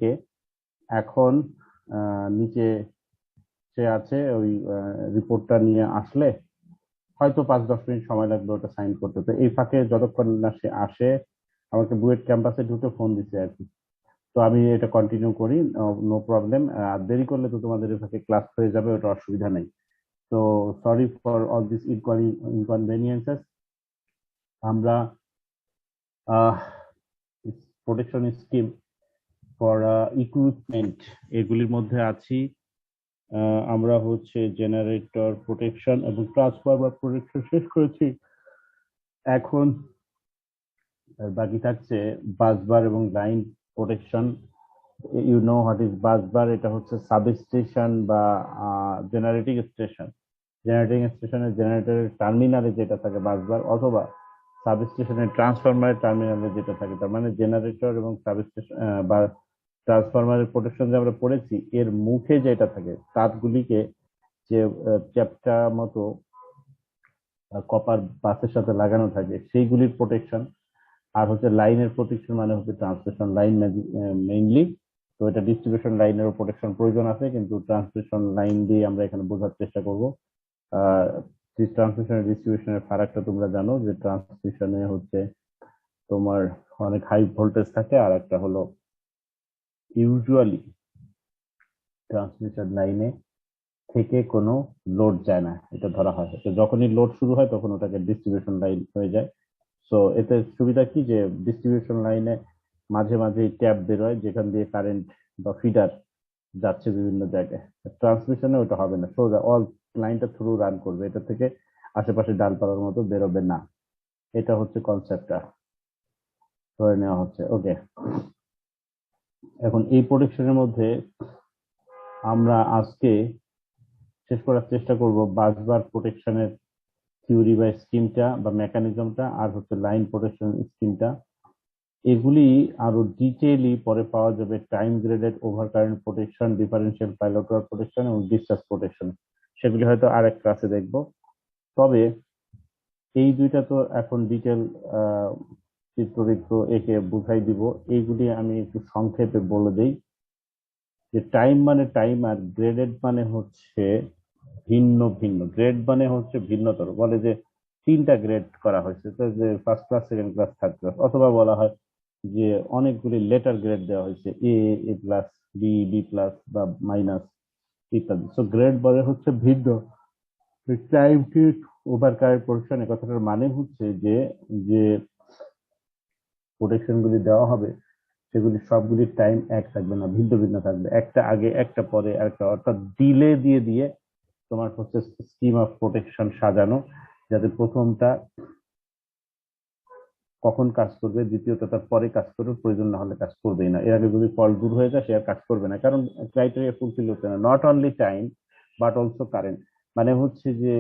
থেকে এখন নিচে সে আছে, ওই রিপোর্টটা নিয়ে আসলে হয়তো 5-10 মিনিট সময় লাগবে ওটা সাইন করতে। তো এই ফাঁকে যতক্ষণ না সে আসে, আমাকে বুয়েট ক্যাম্পাসে ঢুকে ফোন দিছে আর কি। তো আমি এটা কন্টিনিউ করি, নো প্রবলেম। আর দেরি করলে তো তোমাদের এই ফাঁকে ক্লাস হয়ে যাবে, ওটা অসুবিধা নেই। তো সরি ফর অল দিস ইনকনভেনিয়েন্সেস। আমরা প্রোটেকশন স্কিম ফর ইকুইপমেন্ট এগুলির মধ্যে আছি। আমরা হচ্ছে জেনারেটর প্রোটেকশন এবং ট্রান্সফরমার প্রোটেকশন শেষ করেছি। এখন বাকি থাকছে বাসবার এবং line protection. You know what is busbar? এটা হচ্ছে সাবস্টেশন বা জেনারেটিং স্টেশন। জেনারেটিং স্টেশনের জেনারেটরের টার্মিনালে যেটা থাকে বাসবার, অথবা সাবস্টেশনের ট্রান্সফরমারের টার্মিনালে যেটা থাকে। তার মানে জেনারেটর এবং সাবস্টেশন বা ট্রান্সফরমারের প্রোটেকশন যে আমরা পড়েছি, এর মুখে যেটা থাকে তারগুলিকে যে চ্যাপ্টা মতো কপার বাসের সাথে লাগানো থাকে সেইগুলির প্রোটেকশন। আর হচ্ছে লাইনের প্রোটেকশন, মানে হচ্ছে ট্রান্সমিশন লাইন মেইনলি। তো এটা ডিস্ট্রিবিউশন লাইনেরও প্রোটেকশন প্রয়োজন আছে, কিন্তু ট্রান্সমিশন লাইন দিয়ে আমরা এখানে বোঝার চেষ্টা করবো। ট্রান্সমিশন ডিস্ট্রিবিউশনের ফারাকটা তোমরা জানো, যে ট্রান্সমিশনে হচ্ছে তোমার অনেক হাই ভোল্টেজ থাকে, আর একটা হলো ইউজুয়ালি ট্রান্সমিশন লাইনে থেকে কোনো লোড যায় না, এটা ধরা হয়। তো যখনই লোড শুরু হয় তখন ওটাকে ডিস্ট্রিবিউশন লাইন হয়ে যায়। সো এতে সুবিধা কি, যে ডিস্ট্রিবিউশন লাইনে মাঝে মাঝে ট্যাপ বেরোয় যেখান দিয়ে কারেন্ট বা ফিডার যাচ্ছে বিভিন্ন জায়গায়। ট্রান্সমিশনে ওটা হবে না, সোজা অল লাইনটা থ্রু রান করবে, এটা থেকে আশেপাশে ডালপালার মতো বেরোবে না। এটা হচ্ছে কনসেপ্টটা ধরে নেওয়া হচ্ছে। ওকে, এখন এই প্রোটেকশনের মধ্যে আমরা আজকে শেষ করার চেষ্টা করব বাসবার প্রোটেকশনের থিওরি বা স্কিমটা বা মেকানিজমটা, আর হচ্ছে লাইন প্রোটেকশন স্কিমটা। এগুলি আরো ডিটেইলি পরে পাওয়া যাবে time graded overcurrent protection, differential pilot wire protection এবং ডিসচার্জ প্রোটেকশন। সেগুলি হয়তো আর এক ক্লাসে দেখবো। তবে এই দুইটা তো এখন ডিটেল চিত্ররিক্ত একে বুঝাই দিব। এইগুলি আমি একটু সংক্ষেপে বলে দেই, যে টাইম মানে টাইম, আর গ্রেডেড মানে হচ্ছে ভিন্ন ভিন্ন। গ্রেড মানে হচ্ছে ভিন্নতর। বলে যে 3টা গ্রেড করা হয়েছে, তো যে first class, second class, third class, অথবা বলা হয় যে অনেকগুলি লেটার গ্রেড দেওয়া হয়েছে, এ, এ প্লাস, বি, বি প্লাস বা মাইনাস ইত্যাদি। সো গ্রেড বলে হচ্ছে ভিন্ন। টাইম ওভার কারেন্ট প্রোটেকশন, এ কথাটার মানে হচ্ছে যে যে প্রোটেকশন গুলি দেওয়া হবে সেগুলি সবগুলির টাইম এক থাকবে না, ভিন্ন ভিন্ন থাকবে। একটা আগে, একটা পরে, একটা, অর্থাৎ ডিলে দিয়ে দিয়ে তোমার হচ্ছে স্কিম অফ প্রোটেকশন সাজানো, যাতে প্রথমটা কখন কাজ করবে, দ্বিতীয়টা তার পরে কাজ করবে, প্রয়োজন না হলে কাজ করবেই না। এর আগে যদি ফল্ট দূর হয়ে যায় সে আর কাজ করবে না, কারণ ক্রাইটেরিয়া ফুলফিল হচ্ছে না। Not only time but also current, মানে হচ্ছে যে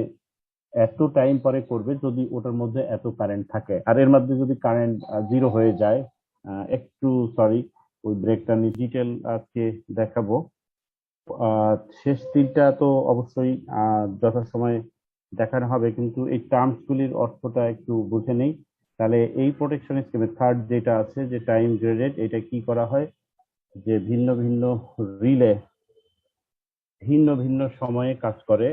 এত টাইম পরে করবে যদি ওটার মধ্যে এত কারেন্ট থাকে, আর এর মধ্যে যদি কারেন্ট জিরো হয়ে যায়, একটু সরি, ওই ব্রেকটা নিয়ে ডিটেল আজকে দেখাবো। শেষ 3টা তো অবশ্যই যথাসময়ে দেখানো হবে, কিন্তু এই টার্মস গুলির অর্থটা একটু বুঝে নেই। তাহলে এই প্রোটেকশন স্কিমে থার্ড যেটা আছে, যে টাইম গ্রেডেড, এটা কি করা হয়, যে ভিন্ন ভিন্ন রিলে ভিন্ন ভিন্ন সময়ে কাজ করে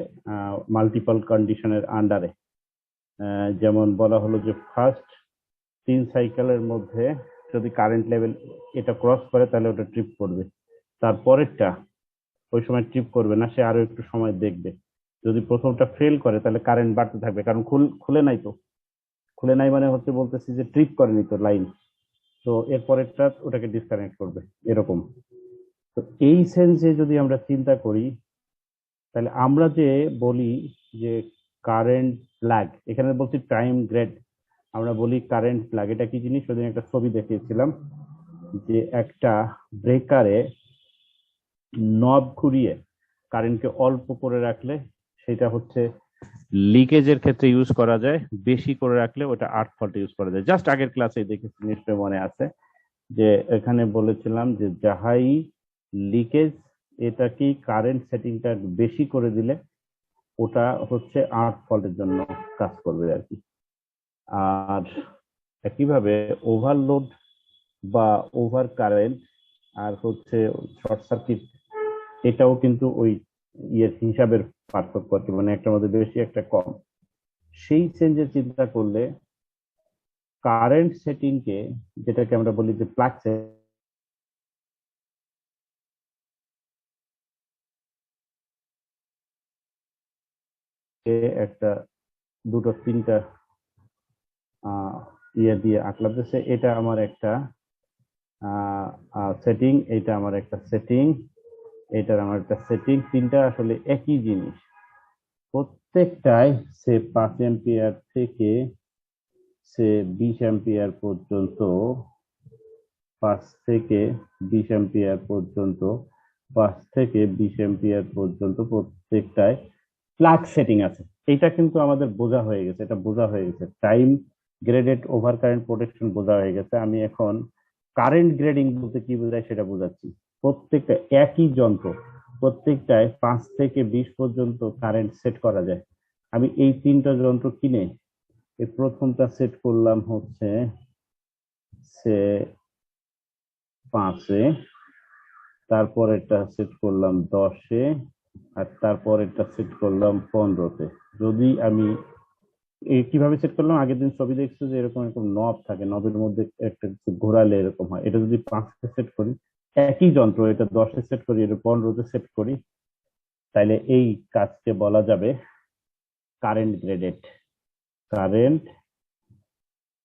মাল্টিপল কন্ডিশনের আন্ডারে। যেমন বলা হলো যে ফার্স্ট 3 সাইকেলের মধ্যে যদি কারেন্ট লেভেল এটা ক্রস করে তাহলে ওটা ট্রিপ করবে, তারপরেরটা ওই সময় ট্রিপ করবে না, সে আরো একটু সময় দেখবে। যদি প্রথমটা ফেল করে তাহলে কারেন্ট বাড়তে থাকবে, কারণ খুলে নাই তো। খুলে নাই মানে হচ্ছে বলতেছি যে ট্রিপ করেনি তো লাইন, তো এরপরেরটা ওটাকে ডিসকানেক্ট করবে, এরকম। তো এই সেন্সে যদি আমরা চিন্তা করি, তাহলে আমরা যে বলি যে কারেন্ট ল্যাগ, এখানে বলছি টাইম গ্রেড, আমরা বলি কারেন্ট ল্যাগ। এটা কি জিনিস? সেদিন একটা ছবি দেখিয়েছিলাম, যে একটা ব্রেকারে নব ঘুরিয়ে কারেন্টকে অল্প করে রাখলে সেটা হচ্ছে লিকেজের ক্ষেত্রে ইউজ করা যায়, বেশি করে রাখলে ওটা আর্থ ফল্টে ইউজ করা যায়। জাস্ট আগের ক্লাসে দেখেছি, নিশ্চয় মনে আছে, যে এখানে বলেছিলাম যে যাহাই লিকেজ, এটা কি কারেন্ট সেটিংটা বেশি করে দিলে ওটা হচ্ছে আর্থ ফল্টের জন্য কাজ করবে আর কি। আর একইভাবে ওভারলোড বা ওভার কারেন্ট, আর হচ্ছে শর্ট সার্কিট, এটাও কিন্তু ওই ইয়ের হিসাবের পার্থক্য আর কি, মানে একটার মধ্যে বেশি একটা কম। সেই চেঞ্জের চিন্তা করলে কারেন্ট সেটিং কে, যেটাকে আমরা বলি যে প্লাগ একটা দুটো তিনটা ইয়ে দিয়ে আঁকলাতেছে, এটা আমার একটা সেটিং, এটা আমার একটা সেটিং, এটার আমার একটা সেটিং, তিনটা আসলে একই জিনিস। প্রত্যেকটাই সে 5 এম্পিয়ার থেকে সে 20 এম্পিয়ার পর্যন্ত, 5 থেকে 20 এম্পিয়ার পর্যন্ত, 5 থেকে 20 এম্পিয়ার পর্যন্ত প্রত্যেকটায় প্লাগ সেটিং আছে। এটা কিন্তু আমাদের বোঝা হয়ে গেছে, এটা বোঝা হয়ে গেছে, time graded overcurrent protection বোঝা হয়ে গেছে। আমি এখন কারেন্ট গ্রেডিং বলতে কি বোঝায় সেটা বোঝাচ্ছি। প্রত্যেকটা একই যন্ত্র, প্রত্যেকটায় 5 থেকে 20 পর্যন্ত কারেন্ট সেট করা যায়। আমি এই তিনটা যন্ত্র কিনে এই প্রথমটা সেট করলাম হচ্ছে সে 5-এ, তারপর এটা সেট করলাম 10-এ, আর তারপর এটা সেট করলাম 15-তে। যদি আমি কিভাবে সেট করলাম, আগের দিন ছবি দেখছো যে এরকম এরকম নব থাকে, নবের মধ্যে একটা কিছু ঘোরালে এরকম হয়। এটা যদি 5-এ সেট করি, একই যন্ত্র, এটা 10-এ সেট করি, এটা 15-তে সেট করি, তাইলে এই কাজকে বলা যাবে current graded. Current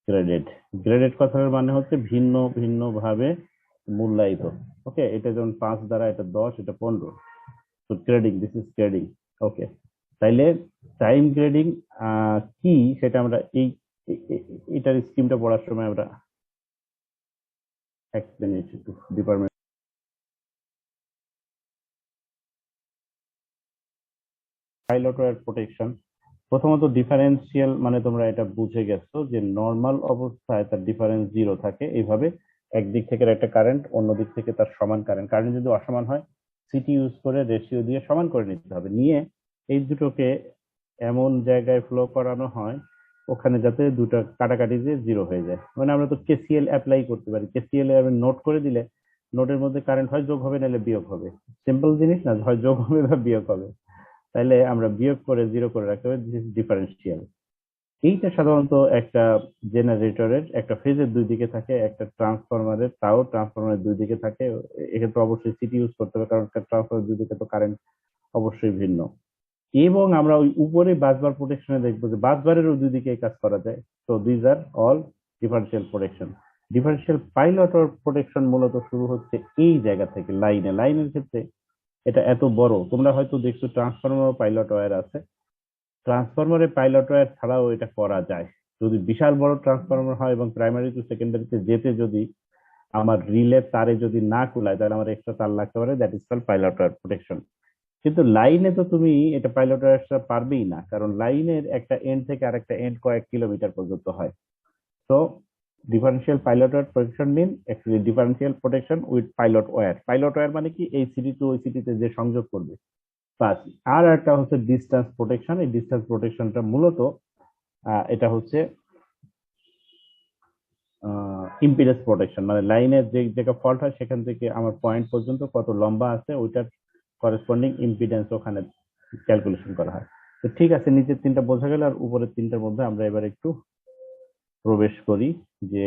graded, graded কথার মানে হচ্ছে ভিন্ন ভিন্ন ভাবে মূল্যায়িত। ওকে, এটা যেমন 5 দ্বারা, এটা 10, এটা 15। তো গ্রেডিং, দিস ইজ গ্রেডিং। ওকে, তাইলে টাইম গ্রেডিং কি সেটা আমরা এই এটার স্কিমটা পড়ার সময় আমরা এক মিনিট একটু ডিপার্টমেন্ট। পাইলট ওয়্যার প্রোটেকশন, প্রথমত ডিফারেন্সিয়াল মানে তোমরা এটা বুঝে গেছো যে নর্মাল অবস্থায় তার ডিফারেন্স 0 থাকে। এইভাবে একদিক থেকে একটা কারেন্ট, অন্য দিক থেকে তার সমান কারেন্ট, কারেন্ট যদি অসমান হয় সিটি ইউজ করে রেশিও দিয়ে সমান করে নিতে হবে, নিয়ে এই দুটোকে এমন জায়গায় ফ্লো করানো হয় ওখানে যাতে দুটো কাটাকাটি দিয়ে 0 হয়ে যায়। মানে আমরা তো কেসিএল অ্যাপ্লাই করতে পারি, কেসিএল এ নোট করে দিলে নোটের মধ্যে কারেন্ট হয় যোগ হবে নাহলে বিয়োগ হবে। সিম্পল জিনিস না, হয় যোগ হবে বা বিয়োগ হবে। তাইলে আমরা বিয়োগ করে 0 করে রাখতে হবে, দিস ইজ ডিফারেন্সিয়াল। এইটা সাধারণত একটা জেনারেটরের একটা ফেজের দুই দিকে থাকে, একটা ট্রান্সফরমারের তাও ট্রান্সফরমারের দুই দিকে থাকে। এক্ষেত্রে অবশ্যই সিটি ইউজ করতে হবে, কারণ ট্রান্সফরমারের দুই দিকে তো কারেন্ট অবশ্যই ভিন্ন। এবং আমরা ওই উপরে বাসবার প্রোটেকশনে দেখবো যে বাসবারেরও দুই দিকে এই কাজ করা যায়। তো these are all differential protection. Differential pilot protection মূলত শুরু হচ্ছে এই জায়গা থেকে, লাইনে, লাইনের ক্ষেত্রে এটা এত বড়। তোমরা হয়তো দেখছো ট্রান্সফরমার পাইলট ওয়্যার আছে, ট্রান্সফরমারে পাইলট ওয়্যার ছাড়াও এটা করা যায়। যদি বিশাল বড় ট্রান্সফরমার হয় এবং প্রাইমারি টু সেকেন্ডারিতে যেতে যদি আমার রিলে তারে যদি না কুলায়, তাহলে আমার এক্সট্রা তার লাগতে পারে, that is call pilot wire protection. কিন্তু লাইনে তো তুমি এটা পাইলট ওয়্যার পারবেই না, কারণ লাইনের একটা এন্ড থেকে আরেকটা এন্ড কয়েক কিলোমিটার পর্যন্ত হয়। তো differential pilot wire protection mean actually differential protection with pilot wire. Pilot wire মানে কি, এই সিটি টু ওই সিটিতে যে সংযোগ করবে। প্লাস আর একটা হচ্ছে ডিস্টেন্স প্রোটেকশন। এই ডিস্টেন্স প্রোটেকশনটা মূলত এটা হচ্ছে ইম্পিডেন্স প্রোটেকশন, মানে লাইনের যে জায়গা ফল্ট হয় সেখান থেকে আমার পয়েন্ট পর্যন্ত কত লম্বা আছে ওইটার করেসপন্ডিং ইম্পিডেন্স ওখানে ক্যালকুলেশন করা হয়। তো ঠিক আছে, নিচের তিনটা বোঝা গেল, আর উপরের তিনটার মধ্যে আমরা এবার একটু প্রবেশ করি যে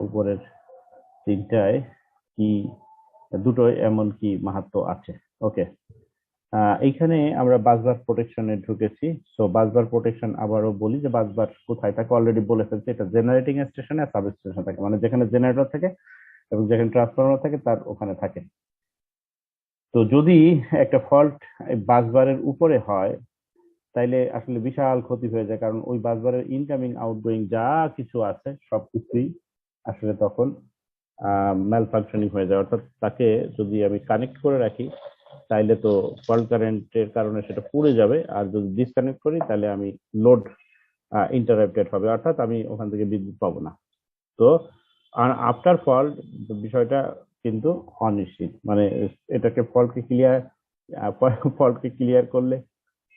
উপরের তিনটায় কি দুটোয় এমন কি মাহাত্ম্য আছে। ওকে, এইখানে আমরা বাসবার প্রোটেকশনে ঢুকেছি। সো বাসবার প্রোটেকশন আবারও বলি যে বাসবার কোথায় থাকে, অলরেডি বলে ফেলছি, এটা জেনারেটিং স্টেশনে সাব স্টেশন থাকে, মানে যেখানে জেনারেটর থাকে এবং যেখানে ট্রান্সফরমার থাকে তার ওখানে থাকে। তো যদি একটা ফল্ট বাসবারের উপরে হয় তাইলে আসলে বিশাল ক্ষতি হয়ে যায়, কারণ ওই বাসবারের ইনকামিং আউটগোয়িং যা কিছু আছে সবকিছুই আসলে তখন ম্যাল ফাংশনিং হয়ে যায়। অর্থাৎ তাকে যদি আমি কানেক্ট করে রাখি তাইলে তো ফল্ট কারেন্টের কারণে সেটা পুড়ে যাবে, আর যদি ডিসকানেক্ট করি তাহলে আমি লোড ইন্টারাপ্টেড হবে, অর্থাৎ আমি ওখান থেকে বিদ্যুৎ পাবো না। তো আফটার ফল্ট বিষয়টা কিন্তু অনিশ্চিত, মানে এটাকে ফল্টকে ক্লিয়ার করলে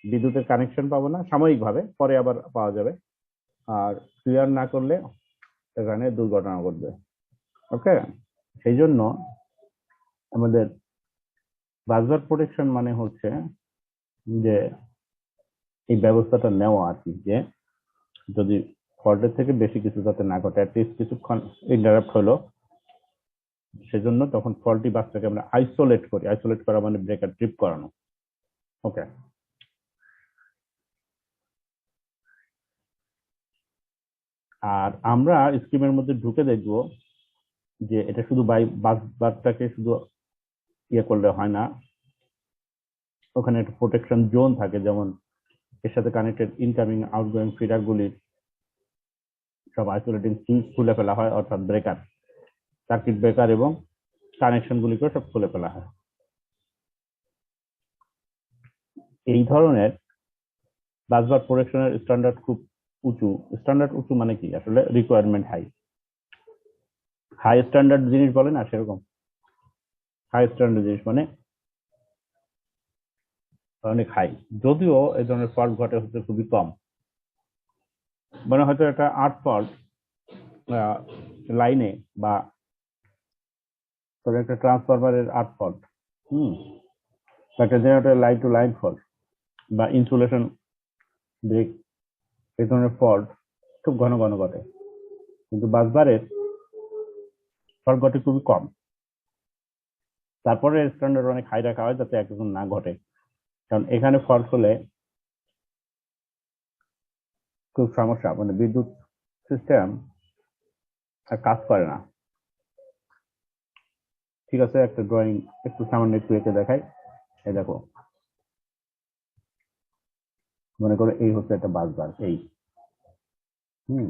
বিদ্যুতের কানেকশন পাবো না সাময়িকভাবে, পরে আবার পাওয়া যাবে। আর ক্লিয়ার না করলে এখানে দুর্ঘটনা ঘটবে। ওকে, সেই জন্য আমাদের বাসবার প্রোটেকশন মানে হচ্ছে যে এই ব্যবস্থাটা নেওয়া আর কি, যে যদি ফল্টের থেকে বেশি কিছু যাতে না ঘটে, অ্যাটলিস্ট কিছুক্ষণ ইন্টারাপ্ট হলো, সেজন্য তখন ফল্টি বাসটাকে আমরা আইসোলেট করি। আইসোলেট করা মানে ব্রেকার ট্রিপ করানো। ওকে, আর আমরা স্কিমের মধ্যে ঢুকে দেখবো যে এটা শুধু বাসটাকে শুধু ইয়ে করলে হয় না, ওখানে একটা প্রোটেকশন জোন থাকে, যেমন এর সাথে কানেক্টেড ইনকামিং আউটগোয়িং ফিডার গুলির সব আইসোলেটিং সুইচ খুলে ফেলা হয়, অর্থাৎ ব্রেকার, সার্কিট ব্রেকার এবং কানেকশন গুলিকে সব খুলে ফেলা হয়। এই ধরনের বাসবার প্রোটেকশনের স্ট্যান্ডার্ড খুব উঁচু। স্ট্যান্ডার্ড উঁচু মানে কি, আসলে রিকোয়ারমেন্ট হাই। হাই স্ট্যান্ডার্ড জিনিস বলে না, সেরকম হাই স্ট্যান্ডার্ড জিনিস মানে অনেক হাই। যদিও এই ধরনের ফল্ট ঘটে হচ্ছে খুবই কম, মানে হয়তো একটা আর্ট ফল্ট লাইনে বা একটা ট্রান্সফরমারের আর্ট ফল্ট, একটা generator line to line fault বা ইনসুলেশন ব্রেক, এই ধরনের ফল্ট খুব ঘন ঘন ঘটে, কিন্তু বাসবারের ফল্ট ঘটে খুবই কম। তারপরে স্ট্যান্ডার্ড অনেক হাই রাখা হয় যাতে একদম না ঘটে, কারণ এখানে ফল্ট হলে খুব সমস্যা, মানে বিদ্যুৎ সিস্টেম আর কাজ করে না। ঠিক আছে, একটা ড্রয়িং একটু সামান্য একটু এঁকে দেখাই। এই দেখো, মনে করো এই হচ্ছে একটা বাসবার, এই হুম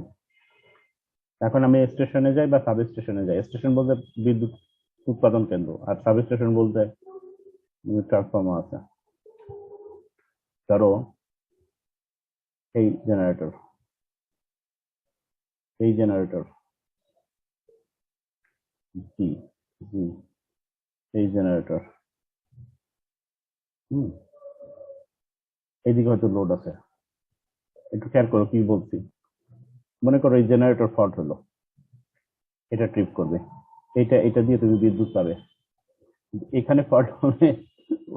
এখন আমি স্টেশনে যাই বা সাব স্টেশনে যাই। স্টেশন বলতে বিদ্যুৎ উৎপাদন কেন্দ্র, আর সাব স্টেশন বলতে ট্রান্সফর্মার আছে। ধরো এই জেনারেটর, এই জেনারেটর জি জি, এই জেনারেটর, হুম এইদিকে হয়তো লোড আছে। একটু খেয়াল করো কি বলছি। মনে করো এই জেনারেটর ফল্ট হলো, এটা ট্রিপ করবে, এটা এটা দিয়ে তুমি বিদ্যুৎ পাবে। এখানে ফল্ট হলে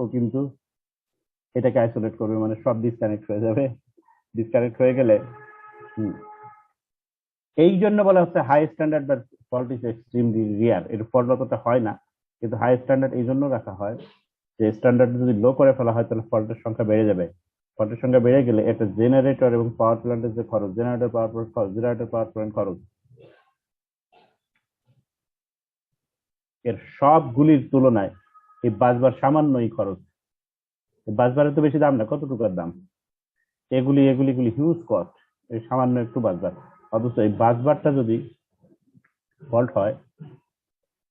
ও কিন্তু এটাকে আইসোলেট করবে, মানে সব ডিসকানেক্ট হয়ে যাবে। ডিসকানেক্ট হয়ে গেলে হুম, এই জন্য বলা হচ্ছে high standard, but fault is extremely rare. এর ফল্ট অতটা হয় না, কিন্তু হাই স্ট্যান্ডার্ড এই জন্য রাখা হয় যে স্ট্যান্ডার্ড যদি লো করে ফেলা হয় তাহলে ফল্টের সংখ্যা বেড়ে যাবে। ফল্টের সংখ্যা বেড়ে গেলে এটা জেনারেটর এবং পাওয়ার প্ল্যান্টের যে খরচ, জেনারেটর পাওয়ার প্ল্যান্ট খরচ, জেনারেটর পাওয়ার প্ল্যান্ট খরচ, এর সবগুলির তুলনায় এই বাসবার সামান্যই খরচ। বাসবারের তো বেশি দাম না, কত টাকার দাম, এগুলি এগুলি এগুলি হিউজ কস্ট, এই সামান্য একটু বাসবার। অথচ এই বাসবারটা যদি ফল্ট হয়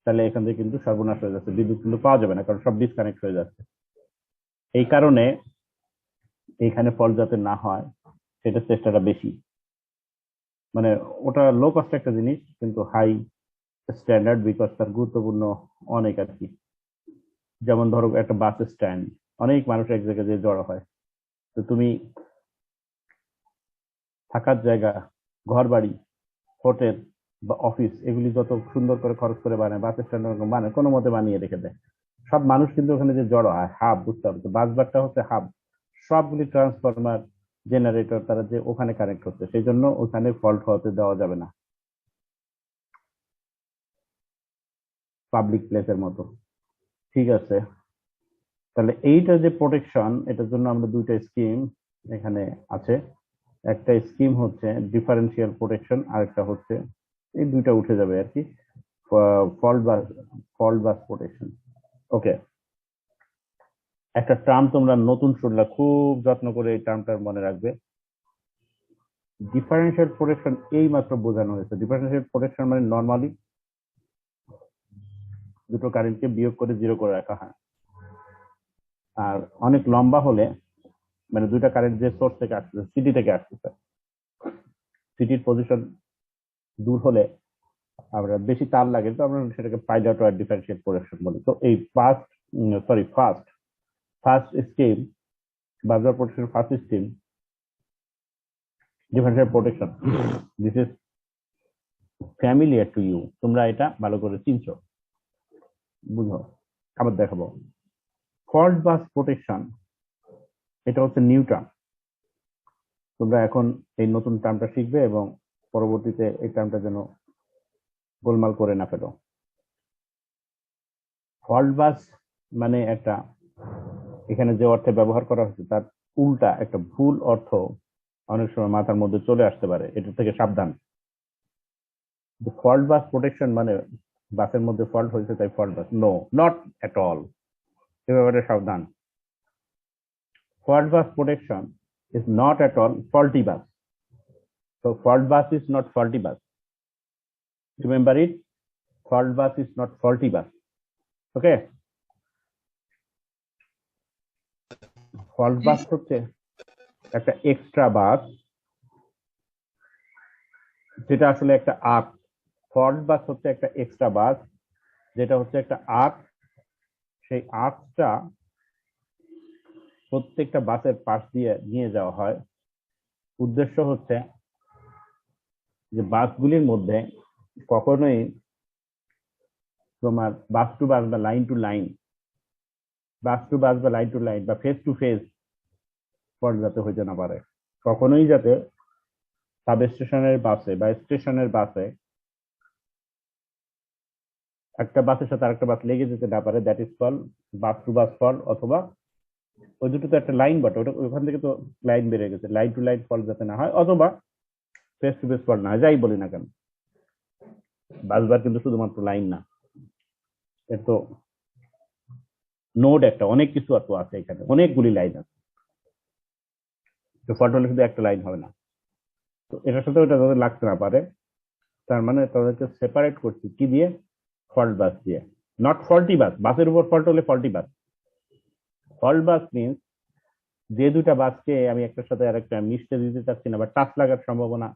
তাহলে এখান থেকে কিন্তু সর্বনাশ হয়ে যাচ্ছে, বিদ্যুৎ কিন্তু পাওয়া যাবে না, কারণ সব ডিসকানেক্ট হয়ে যাচ্ছে। এই কারণে এইখানে ফল্ট যাতে না হয় সেটা চেষ্টাটা বেশি। মানে ওটা লো কস্ট একটা জিনিস, কিন্তু হাই স্ট্যান্ডার্ড, বিকজ তার গুরুত্বপূর্ণ অনেক আর কি। যেমন ধরো একটা বাস স্ট্যান্ড, অনেক মানুষ এক জায়গায় যে জড়ো হয়, তো তুমি থাকার জায়গা, ঘর বাড়ি, হোটেল বা অফিস, এগুলি যত সুন্দর করে খরচ করে বানায়, বাস স্ট্যান্ড বানায় কোনো মতে বানিয়ে রেখে দেয়, সব মানুষ কিন্তু ওখানে যে জড়ো হয়, হাব বুঝতে হবে। তো বাসবারটা হচ্ছে হাব, সবগুলি ট্রান্সফরমার, জেনারেটর তারা যে ওখানে কানেক্ট হচ্ছে, সেই জন্য ওখানে ফল্ট হতে দেওয়া যাবে না, পাবলিক প্লেসের মতো। ঠিক আছে, তাহলে এইটা যে প্রোটেকশন, এটার জন্য আমরা দুইটা স্কিম এখানে আছে। একটা স্কিম হচ্ছে ডিফারেন্সিয়াল প্রোটেকশন, আর একটা হচ্ছে এই দুইটা উঠে যাবে আর কি, ফল্ট বাস, ফল্ট বাস প্রোটেকশন। ওকে, একটা টার্ম তোমরা নতুন শুনলা, খুব যত্ন করে এই টার্মটার মনে রাখবে। ডিফারেন্সিয়াল প্রোটেকশন এই মাত্র বোঝানো হয়েছে। ডিফারেন্সিয়াল প্রোটেকশন মানে নর্মালি দুটো কারেন্টকে বিয়োগ করে জিরো করে রাখা হয়, আর অনেক লম্বা হলে, মানে দুইটা কারেন্ট যে সোর্স থেকে আসতেছে, সিটি থেকে আসতেছে, সিটির পজিশন দূর হলে আমরা বেশি তার লাগে, তো আমরা সেটাকে পাইলট ওয়্যার ডিফারেন্সিয়াল প্রোটেকশন বলি। তো এই first first scheme, busbar protection first scheme differential protection, this is familiar to you, তোমরা এটা ভালো করে চিনছো, বুঝো। আবার দেখাবো। ফল্ট বাস প্রোটেকশন, এটা হচ্ছে নিউ টার্ম। তোমরা এখন এই নতুন টার্মটা শিখবে এবং পরবর্তীতে এই টার্মটা যেন গোলমাল করে না ফেলো। ফল্ট বাস মানে একটা, এখানে যে অর্থে ব্যবহার করা হচ্ছে তার উল্টা একটা ভুল অর্থ অনেক সময় মাথার মধ্যে চলে আসতে পারে, এটা থেকে সাবধান। ফল্ট বাস প্রোটেকশন মানে বাসের মধ্যে ফল্ট হয়েছে তাই fault bus, no, not at all. এ ব্যাপারে সাবধান। Fault bus protection is not at all faulty bus. So fault bus is not faulty bus. Remember it. Fault bus is not faulty bus. Okay. Fault bus হচ্ছে একটা extra বাস, যেটা আসলে একটা arc. Fault বাস হচ্ছে একটা এক্সট্রা বাস, যেটা হচ্ছে একটা আর্ক। সেই আর্কটা প্রত্যেকটা বাসের পাশ দিয়ে নিয়ে যাওয়া হয়। উদ্দেশ্য হচ্ছে যে বাসগুলির মধ্যে কখনোই তোমার বাস টু বাস বা line to line, bus to বাস বা লাইন টু লাইন বা ফেস টু ফেস ফল্ট যাতে হইতে না পারে। কখনোই যাতে সাব স্টেশনের বাসে বা স্টেশনের বাসে একটা বাসের সাথে আরেকটা বাস লেগে যেতে না পারে, that is call bus to bus fault. অথবা ওই দুটো তো একটা লাইন বটে, ওটা ওখান থেকে তো লাইন বেড়ে গেছে, লাইন টু লাইন ফল্ট যাতে না হয়, অথবা ফেস টু ফেস ফল্ট না হয়, যাই বলি না কেন। বাসবার কিন্তু শুধুমাত্র লাইন না, এর তো নোড একটা, অনেক কিছু তো আছে, এখানে অনেকগুলি লাইন আছে। তো ফল্ট হলে শুধু একটা লাইন হবে না। তো এটার সাথে ওটা যাতে লাগতে না পারে, তার মানে তাদেরকে সেপারেট করছি কি দিয়ে? ফল্ট বাস দিয়ে। নট ফল্টি বাস, বাসের উপর ফল্ট হলে ফল্টি বাস। ফল্ট বাস মিনস যে দুটা বাসকে আমি একটার সাথে আরেকটা মিশতে দিতে চাচ্ছি না বা টাচ লাগার সম্ভাবনা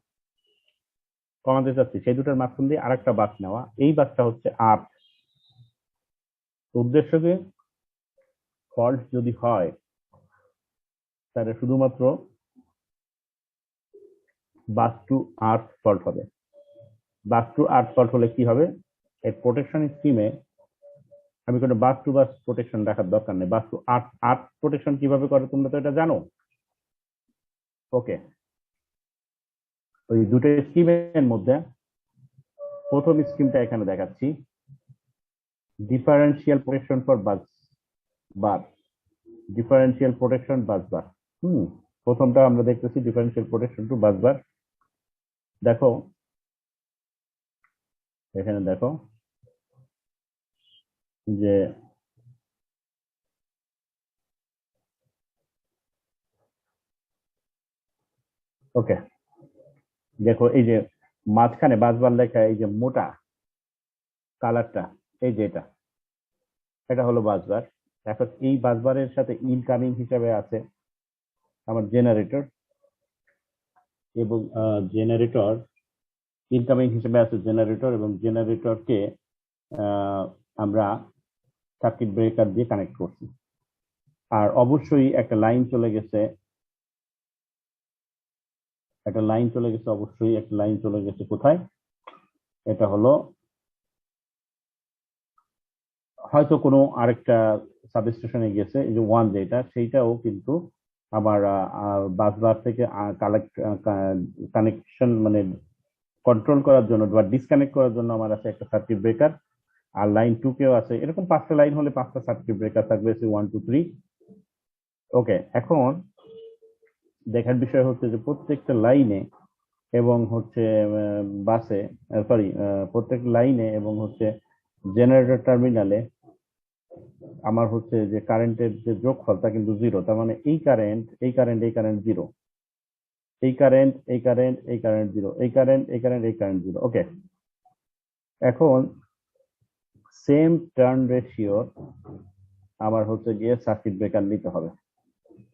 কমাতে চাচ্ছি, সেই দুটার মাঝখান দিয়ে আরেকটা বাস নেওয়া, এই বাসটা হচ্ছে আর্ক। উদ্দেশ্য কি? ফল্ট যদি হয় তাহলে শুধুমাত্র বাস টু আর্ক ফল্ট হবে। বাস টু আর্ক ফল্ট হলে কি হবে? এই প্রোটেকশন স্কিমে আমি কোনো বাস টু বাস প্রোটেকশন রাখার দরকার নেই। Bus to arc, arc protection কিভাবে করে তোমরা তো এটা জানো। ওকে, ওই দুটো স্কিমের মধ্যে প্রথম স্কিমটা এখানে দেখাচ্ছি, differential protection for bus bar. Differential protection bus bar. প্রথমটা আমরা দেখতেছি differential protection to bus bar. দেখো এখানে, দেখো যে ওকে, দেখো এই যে মাঝখানে বাসবার লেখা, এই যে মোটা কালারটা, এই যে এটা হলো বাসবার। এখন এই বাসবারের সাথে ইনকামিং হিসাবে আছে আমার জেনারেটর, এবং জেনারেটর ইনকামিং হিসেবে আছে জেনারেটর, এবং জেনারেটরকে আমরা সার্কিট ব্রেকার দিয়ে কানেক্ট করছি। আর অবশ্যই একটা লাইন চলে গেছে, অবশ্যই একটা লাইন চলে গেছে কোথায়? এটা হলো হয়তো কোনো আরেকটা সাবস্টেশনে গেছে, এই যে ওয়ান যেটা, সেইটাও কিন্তু আবার বাসবার থেকে কানেকশন মানে কন্ট্রোল করার জন্য বা ডিসকানেক্ট করার জন্য আমার আছে একটা circuit breaker. R line to কেও আছে। এরকম 5টা লাইন হলে 5টা সার্কিট ব্রেকার থাকবে, 1 2 3। ওকে, এখন দেখার বিষয় হচ্ছে যে প্রত্যেকটা লাইনে এবং হচ্ছে বাসে, সরি, প্রত্যেক লাইনে এবং হচ্ছে জেনারেটর টার্মিনালে আমার হচ্ছে যে কারেন্টের যে যোগফল তা কিন্তু জিরো। তার মানে এই কারেন্ট, এই কারেন্ট, এই কারেন্ট জিরো, এই কারেন্ট, এই কারেন্ট, এই কারেন্ট জিরো, এই কারেন্ট, এই কারেন্ট, এই কারেন্ট জিরো। ওকে, এখন সেম টার্ন রেশিও আমার হচ্ছে গিয়ে সার্কিট ব্রেকার নিতে হবে।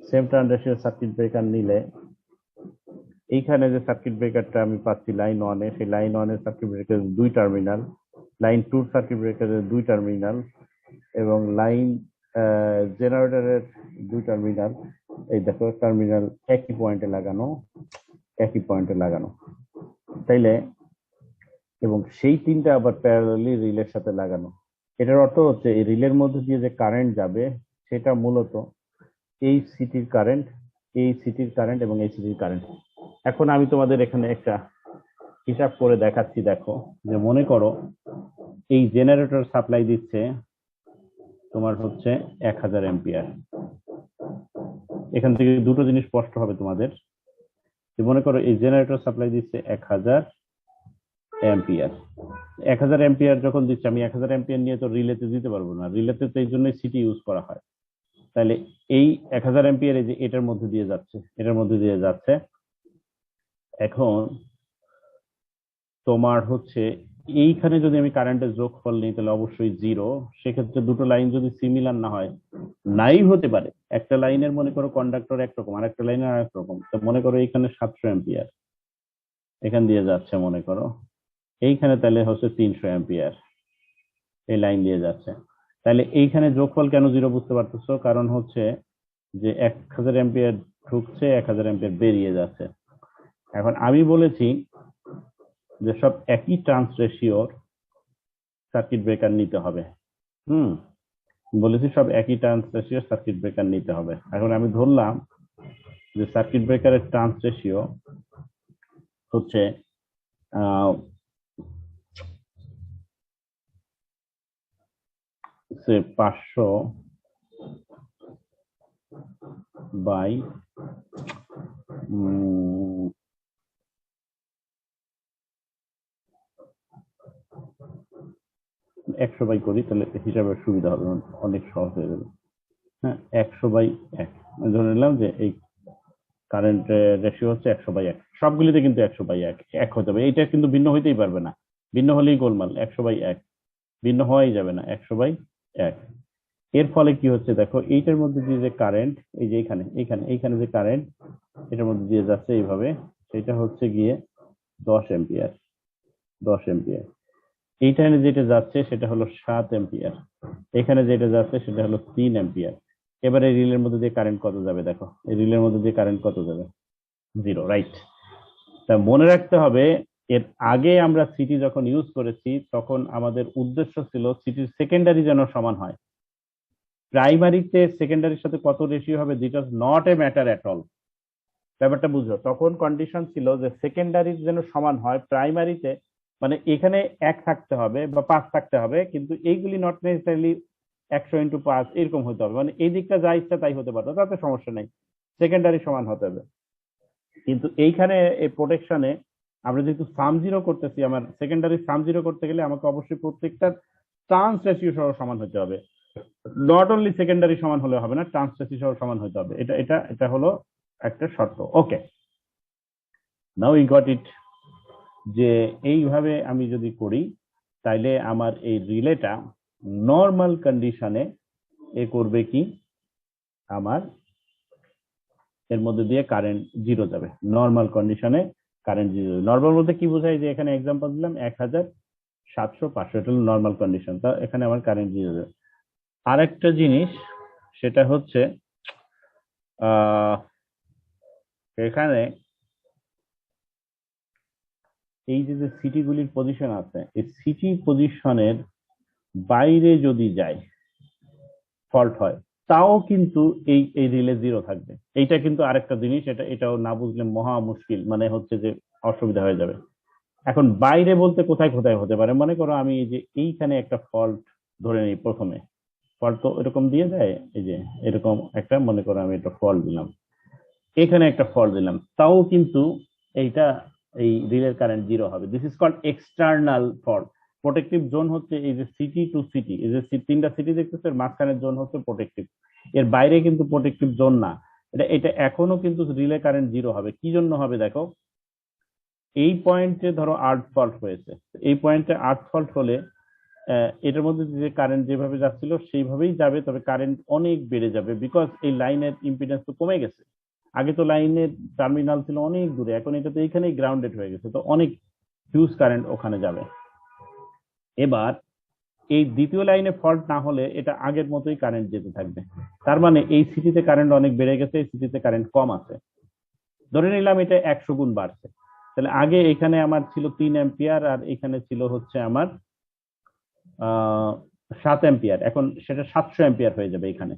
Same turn ratio circuit breaker নিলে এইখানে যে সার্কিট ব্রেকারটা আমি পাচ্ছি লাইন ওয়ানে, সেই লাইন ওয়ানের সার্কিট ব্রেকার 2 টার্মিনাল, লাইন টুর সার্কিট ব্রেকারের 2 টার্মিনাল, এবং লাইন জেনারেটরের 2 টার্মিনাল। এই দেখো টার্মিনাল একই পয়েন্টে লাগানো, তাইলে এবং সেই তিনটা আবার প্যারালালি রিলের সাথে লাগানো। এটার অর্থ হচ্ছে এই রিলের মধ্যে দিয়ে যে কারেন্ট যাবে সেটা মূলত এই সিটির কারেন্ট, এই সিটির কারেন্ট এবং এই সিটির কারেন্ট। এখন আমি তোমাদের এখানে একটা হিসাব করে দেখাচ্ছি। দেখো, যে মনে করো এই জেনারেটর সাপ্লাই দিচ্ছে তোমার হচ্ছে 1000 এম্পিয়ার। এখান থেকে দুটো জিনিস স্পষ্ট হবে তোমাদের, যে মনে করো এই জেনারেটর সাপ্লাই দিচ্ছে 1000 এম্পিয়ার। 1000 এম্পিয়ার যখন দিচ্ছে, আমি 1000 এম্পিয়ার নিয়ে তো রিলেতে দিতে পারবো না, রিলেতে তো এই জন্যই সিটি ইউজ করা হয়। তাহলে এই 1000 এম্পিয়ার যে এটার মধ্যে দিয়ে যাচ্ছে, এটার মধ্যে দিয়ে যাচ্ছে। এখন তোমার হচ্ছে এইখানে যদি আমি কারেন্টের যোগফল নিই তাহলে অবশ্যই জিরো। সেক্ষেত্রে দুটো লাইন যদি সিমিলার না হয়, নাই হতে পারে। একটা লাইনের মনে করো কন্ডাক্টর একরকম, আর একটা লাইনের আরেক রকম। তো মনে করো এইখানে 700 এম্পিয়ার এখান দিয়ে যাচ্ছে, মনে করো এইখানে তাহলে হচ্ছে 300 এম্পিয়ার এই লাইন দিয়ে যাচ্ছে। তাহলে এইখানে যোগফল কেন জিরো বুঝতে পারতেছো? কারণ হচ্ছে যে 1000 এম্পিয়ার ঢুকছে, 1000 এম্পিয়ার বেরিয়ে যাচ্ছে। এখন আমি বলেছি যে সব একই ট্রান্স রেশিওর সার্কিট ব্রেকার নিতে হবে। হুম, বলেছি সব একই ট্রান্স রেশিওর সার্কিট ব্রেকার নিতে হবে। এখন আমি ধরলাম যে সার্কিট ব্রেকারের ট্রান্স রেশিও হচ্ছে 500 বাই 100 বাই করি, তাহলে হিসাবে সুবিধা হবে, অনেক সহজ হয়ে যাবে। হ্যাঁ, 100/1 ধরে নিলাম যে এই কারেন্ট রেশিও হচ্ছে 100/1। সবগুলিতে কিন্তু 100/1 এক হতে হবে, এইটা কিন্তু ভিন্ন হইতেই পারবে না। ভিন্ন হলেই গোলমাল। 100/1 ভিন্ন হওয়াই যাবে না, 100/1। এর ফলে কি হচ্ছে দেখো, এইটার মধ্যে দিয়ে যে কারেন্ট, এই যে এখানে এইখানে এইখানে যে কারেন্ট এটার মধ্যে দিয়ে যাচ্ছে এইভাবে, সেটা হচ্ছে গিয়ে 10 এম্পিয়ার। 10 এম্পিয়ার। এইখানে যেটা যাচ্ছে সেটা হলো 7 এম্পিয়ার। এখানে যেটা যাচ্ছে সেটা হলো 3 এম্পিয়ার। এবারে রিলের মধ্যে দিয়ে কারেন্ট কত যাবে? দেখো, এই রিলের মধ্যে দিয়ে কারেন্ট কত যাবে? Zero, right? তা মনে রাখতে হবে, এর আগে আমরা সিটি যখন ইউজ করেছি তখন আমাদের উদ্দেশ্য ছিল সিটির সেকেন্ডারি যেন সমান হয়। প্রাইমারিতে সেকেন্ডারির সাথে কত রেশিও হবে, that was not a matter at all. ব্যাপারটা বুঝো, তখন কন্ডিশন ছিল যে সেকেন্ডারি যেন সমান হয় প্রাইমারিতে, মানে এখানে 1 থাকতে হবে বা 5 থাকতে হবে, কিন্তু এইগুলি নট নেসেসারিলি 100x5 এরকম হতে হবে। মানে এই দিকটা যা ইচ্ছা তাই হতে পারতো, তাতে সমস্যা নেই, সেকেন্ডারি সমান হতে হবে। কিন্তু এইখানে এই প্রোটেকশনে আমরা যেহেতু সাম জিরো করতেছি, আমার সেকেন্ডারি সাম জিরো করতে গেলে আমাকে অবশ্যই প্রত্যেকটা ট্রান্স রেশিও সহ সমান হতে হবে। নট অনলি সেকেন্ডারি সমান হলে হবে না, ট্রান্স রেশিও সহ সমান হতে হবে। এটা এটা এটা হলো একটা শর্ত। ওকে, নাও উই গট ইট। যে এইভাবে আমি যদি করি তাইলে আমার এই রিলেটা নর্মাল কন্ডিশনে এ করবে কি, আমার এর মধ্যে দিয়ে কারেন্ট জিরো যাবে। নর্মাল কন্ডিশনে কারেন্ট জিরো। নর্মাল বলতে কি বোঝায়, যে এখানে এক্সাম্পল দিলাম 1000, 700, 500, এটা হলো নর্মাল কন্ডিশন। তা এখানে আমার কারেন্ট জিরো যাবে। আরেকটা জিনিস সেটা হচ্ছে এখানে এই যে যে সিটিগুলির পজিশন আছে, এই সিটি পজিশনের বাইরে যদি যায়, ফল্ট হয়, তাও কিন্তু এই এই রিলে জিরো থাকবে। এইটা কিন্তু আরেকটা জিনিস, এটাও না বুঝলে মহা মুশকিল, মানে হচ্ছে যে অসুবিধা হয়ে যাবে। এখন বাইরে বলতে কোথায় কোথায় হতে পারে? মনে করো আমি এই যে এইখানে একটা ফল্ট ধরে নিই, প্রথমে ফল্ট তো এরকম দিয়ে দেয়, এই যে এরকম একটা, মনে করো আমি একটা ফল্ট দিলাম, এখানে একটা ফল্ট দিলাম, তাও কিন্তু এইটা এই রিলের কারেন্ট জিরো হবে। This is called external fault. Protective zone হচ্ছে এই যে সিটি টু সিটি, এই যে তিনটা সিটি দেখতেছো, এর মাঝখানের জোন হচ্ছে প্রোটেক্টিভ, এর বাইরে কিন্তু প্রোটেক্টিভ জোন না। এটা এটা এখনো কিন্তু রিলে কারেন্ট জিরো হবে। কি জন্য হবে দেখো, এই পয়েন্টে ধরো আর্থ ফল্ট হয়েছে, এই পয়েন্টে আর্থ ফল্ট হলে এটার মধ্যে যে কারেন্ট যেভাবে যাচ্ছিল সেইভাবেই যাবে, তবে কারেন্ট অনেক বেড়ে যাবে, বিকজ এই লাইনের ইম্পিডেন্স তো কমে গেছে। আগে তো লাইনের টার্মিনাল ছিল অনেক দূরে, এখন এটা তো এইখানেই গ্রাউন্ডেড হয়ে গেছে, তো অনেক হিউজ কারেন্ট ওখানে যাবে। এবার এই দ্বিতীয় লাইনে ফল্ট না হলে এটা আগের মতোই কারেন্ট যেতে থাকবে। তার মানে এই সিটিতে কারেন্ট অনেক বেড়ে গেছে, এই সিটিতে কারেন্ট কম আছে। ধরে নিলাম এটা 100 গুণ বাড়ছে, তাহলে আগে এখানে আমার ছিল 3 এম্পিয়ার আর এখানে ছিল হচ্ছে আমার 7 অ্যাম্পিয়ার, এখন সেটা 700 অ্যাম্পিয়ার হয়ে যাবে এখানে।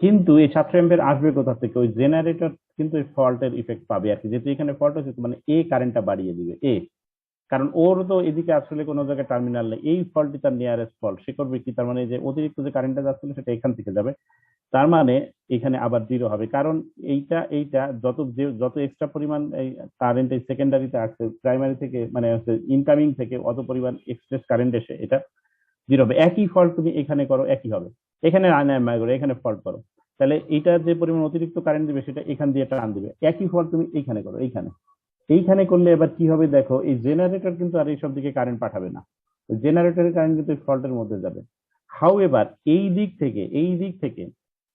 কিন্তু এই 700 অ্যাম্পিয়ার আসবে কোথা থেকে? ওই জেনারেটর কিন্তু এই ফল্টের ইফেক্ট পাবে আর কি, যেহেতু এখানে ফল্ট হচ্ছে, মানে এ কারেন্টটা বাড়িয়ে দিবে এ, কারণ ওর তো এদিকে আসলে কোনো জায়গায় টার্মিনাল নেই, এই ফল্টটি তার নিয়ারেস্ট ফল্ট, সে করবে কি, তার মানে যে অতিরিক্ত যে কারেন্টটা যাচ্ছিল সেটা এখান থেকে যাবে, তার মানে এখানে আবার জিরো হবে, কারণ এইটা এইটা যত এক্সট্রা পরিমাণ এই কারেন্ট এই সেকেন্ডারিতে আসছে, প্রাইমারি থেকে মানে হচ্ছে ইনকামিং থেকে অত পরিমাণ এক্সপ্রেস কারেন্ট এসে এটা জিরো হবে। একই ফল্ট তুমি এখানে করো, একই হবে, এখানে আনায় করো, এখানে ফল্ট করো, তাহলে এইটার যে পরিমাণ অতিরিক্ত কারেন্ট দিবে সেটা এখান দিয়ে টান দিবে। একই ফল্ট তুমি এইখানে করো, এইখানে এইখানে করলে এবার কি হবে দেখো, এই জেনারেটর কিন্তু আর এইসব দিকে কারেন্ট পাঠাবে না, জেনারেটরের কারেন্ট কিন্তু ফল্টের মধ্যে যাবে। হাউ এবার এই দিক থেকে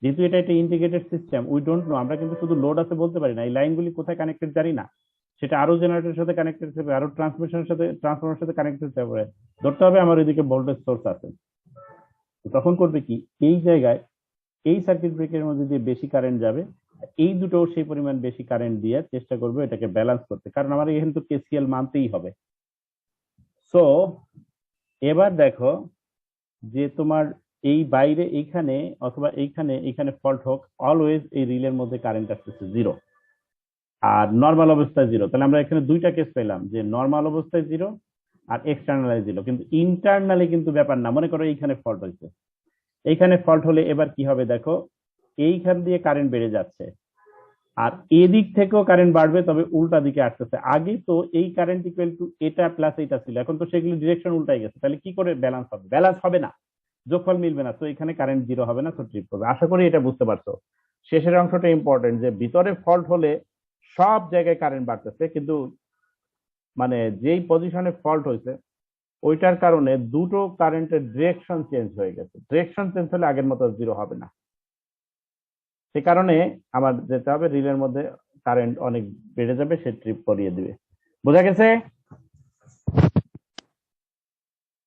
যেহেতু এটা একটা integrated system, we don't know, আমরা কিন্তু শুধু লোড আছে বলতে পারি না, এই লাইনগুলি কোথায় কানেক্টেড জানি না, সেটা আরো জেনারেটরের সাথে কানেক্টেড থাকবে, আরো ট্রান্সমিশনের সাথে ট্রান্সফরমারের সাথে কানেক্টেড থাকবে, ধরতে হবে আমার এদিকে ভোল্টেজ সোর্স আছে। তো তখন করবে কি, এই জায়গায় এই সার্কিট ব্রেকারের মধ্যে দিয়ে বেশি কারেন্ট যাবে, এই দুটো সেই পরিমাণ বেশি কারেন্ট দিয়ে চেষ্টা করবে এটাকে ব্যালেন্স করতে, কারণ আমার এখানে তো কেসিএল মানতেই হবে। সো এবার দেখো যে তোমার এই বাইরে এইখানে অথবা এইখানে এইখানে ফল্ট হোক, অলওয়েজ এই রিলের মধ্যে কারেন্ট আসতেছে জিরো, আর নর্মাল অবস্থায় জিরো, তাহলে আমরা এখানে দুইটা কেস পেলাম, যে নর্মাল অবস্থায় জিরো আর এক্সটার্নালি জিরো, কিন্তু ইন্টারনালি কিন্তু ব্যাপার না, মনে করো এইখানে ফল্ট হয়েছে, এইখানে ফল্ট হলে এবার কি হবে দেখো, এইখান দিয়ে কারেন্ট বেড়ে যাচ্ছে, আর এদিক থেকেও কারেন্ট বাড়বে, তবে উল্টা দিকে আসতেছে। আগে তো এই কারেন্ট ইকুয়াল টু এটা প্লাস এটা ছিল, এখন তো সেগুলো ডিরেকশন উল্টাই গেছে, তাহলে কি করে ব্যালেন্স হবে? ব্যালেন্স হবে না, যোগফল মিলবে না, তো এখানে কারেন্ট জিরো হবে না, তো ট্রিপ করবে। আশা করি এটা বুঝতে পারছো। শেষের অংশটা ইম্পর্টেন্ট, যে ভিতরে ফল্ট হলে সব জায়গায় কারেন্ট বাড়তেছে, কিন্তু মানে যেই পজিশনে ফল্ট হয়েছে ওইটার কারণে দুটো কারেন্টের ডিরেকশন চেঞ্জ হয়ে গেছে, ডিরেকশন চেঞ্জ হলে আগের মতো জিরো হবে না, সে কারণে আমার যেতে হবে রিলের মধ্যে কারেন্ট অনেক বেড়ে যাবে, সে ট্রিপ করিয়ে দিবে। বোঝা গেছে?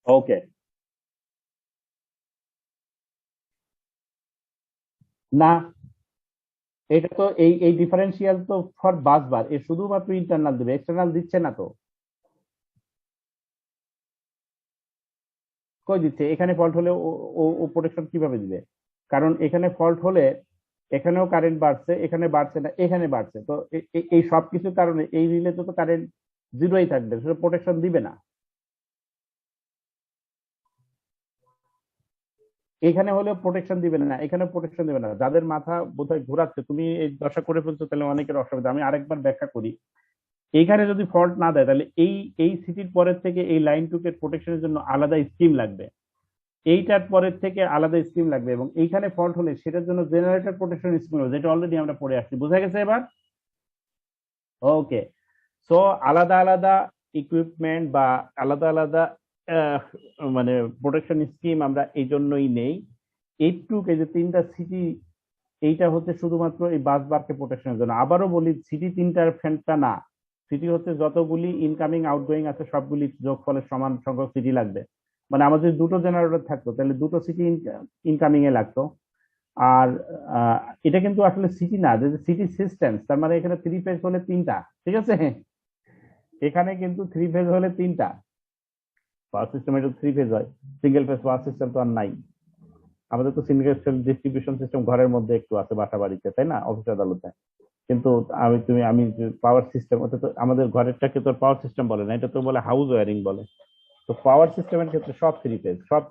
ওকে। না, এটা তো এই এই ডিফারেন্সিয়াল তো ফর বাস বার, এ শুধুমাত্র ইন্টারনাল দিবে, এক্সটার্নাল দিচ্ছে না তো। কই দিচ্ছে? এখানে ফল্ট হলে ও ও ও প্রোটেকশন কিভাবে দিবে? কারণ এখানে ফল্ট হলে এখানেও কারেন্ট বাড়ছে, এখানে বাড়ছে না, এখানে বাড়ছে, তো এই সব কিছুর কারণে এই রিলে তো কারেন্ট জিরোই থাকবে, সেটা প্রোটেকশন দিবে না। এখানে হলেও প্রোটেকশন দিবে না, এখানে প্রোটেকশন দিবে না, যাদের মাথা বোধহয় ঘোরাচ্ছে, তুমি এই দশা করে ফেলছো, তাহলে অনেকের অসুবিধা। আমি আরেকবার ব্যাখ্যা করি, এইখানে যদি ফল্ট না দেয়, তাহলে এই এই সিটির পরের থেকে এই লাইন টুকে প্রোটেকশনের জন্য আলাদা স্কিম লাগবে, এইটার পরের থেকে আলাদা স্কিম লাগবে, এবং এইখানে ফল্ট হলে সেটার জন্য জেনারেটর প্রোটেকশন স্কিম হবে, যেটা অলরেডি আমরা পড়ে আসছি। বোঝা গেছে এবার? ওকে। সো আলাদা আলাদা ইকুইপমেন্ট বা আলাদা আলাদা আহ, মানে প্রোটেকশন স্কিম আমরা এই জন্যই নেই। এইটুক এই যে তিনটা সিটি, এইটা হচ্ছে শুধুমাত্র এই বাস বারকে প্রোটেকশনের জন্য। আবারও বলি, সিটি তিনটার ফ্যানটা না, সিটি হচ্ছে যতগুলি ইনকামিং আউটগোয়িং আছে সবগুলি যোগফলের সমান সংখ্যক সিটি লাগবে। মানে আমাদের দুটো জেনারেটর থাকতো, তাহলে দুটো সিটি ইনকামিং এ লাগতো। আর আহ, এটা কিন্তু আসলে সিটি না, যে সিটি সিস্টেম, তার মানে এখানে থ্রি ফেজ হলে তিনটা, ঠিক আছে, এখানে কিন্তু থ্রি ফেজ হলে তিনটা। পাওয়ার সিস্টেম এটা থ্রি ফেজ হয়, সিঙ্গেল ফেজ পাওয়ার সিস্টেম তো আর নাই। আমাদের তো সিঙ্গেল ফেজ ডিস্ট্রিবিউশন সিস্টেম ঘরের মধ্যে একটু আছে, বাসা বাড়িতে, তাই না, অফিস আদালতে। কিন্তু আমি পাওয়ার সিস্টেম, ওটা তো আমাদের ঘরেরটাকে তো পাওয়ার সিস্টেম বলে না, এটা তো বলে হাউস ওয়ারিং বলে। তো পাওয়ার সিস্টেমের ক্ষেত্রে সব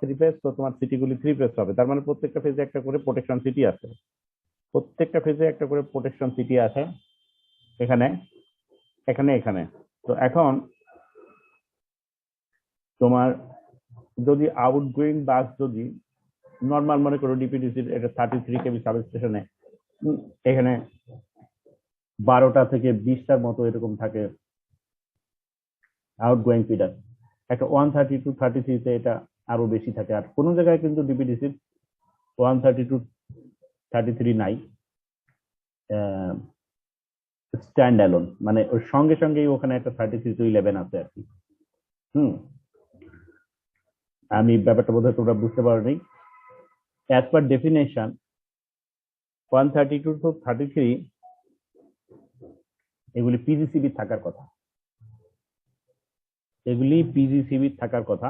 থ্রি ফেজ, তো তোমার সিটিগুলি থ্রি ফেজ হবে, তার মানে প্রত্যেকটা ফেজে একটা করে প্রোটেকশন সিটি আছে, প্রত্যেকটা ফেজে একটা করে প্রোটেকশন সিটি আছে, এখানে এখানে এখানে। তো এখন তোমার যদি আউটগোয়িং বাস যদি নর্মাল মনে করো, ডিপিডিসির এটা 33 কেবি সাব স্টেশনে এখানে 12টা থেকে 20টার মতো এরকম থাকে আউটগোয়িং ফিডার, একটা 132-33-তে এটা আরো বেশি থাকে, আর কোনো জায়গায় কিন্তু ডিপিডিসির 132-33 নাই, স্ট্যান্ড অ্যালোন, মানে ওর সঙ্গে সঙ্গেই ওখানে একটা 33-11 আছে আর কি। হুম, আমি ব্যাপারটা বোধহয় তোমরা বুঝতে পারোনি। অ্যাজ পার ডেফিনেশন 132-33 এগুলি পিজিসিবি থাকার কথা, এগুলি পিজিসিবি থাকার কথা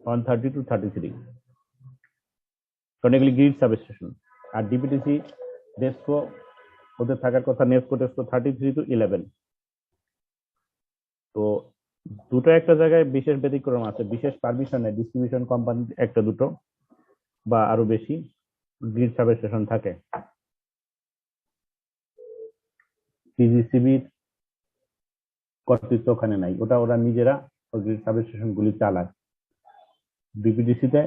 132-33। কারণ এগুলি গ্রিড সাবস্টেশন। আর ডিপিটিসি ডেস্কো ওদের থাকার কথা নেস্কো টেস্কো 33 to 11। তো দুটো একটা জায়গায় বিশেষ ব্যতিক্রম আছে, বিশেষ পারমিশনে ডিস্ট্রিবিউশন কোম্পানির একটা দুটো বা আরো বেশি গ্রিড সাবস্টেশন থাকে। টিজিসিবির কর্তৃত্ব ওখানে নাই, ওটা ওরা নিজেরা গ্রিড সাবস্টেশন গুলি চালায়। বিপিডিসিতে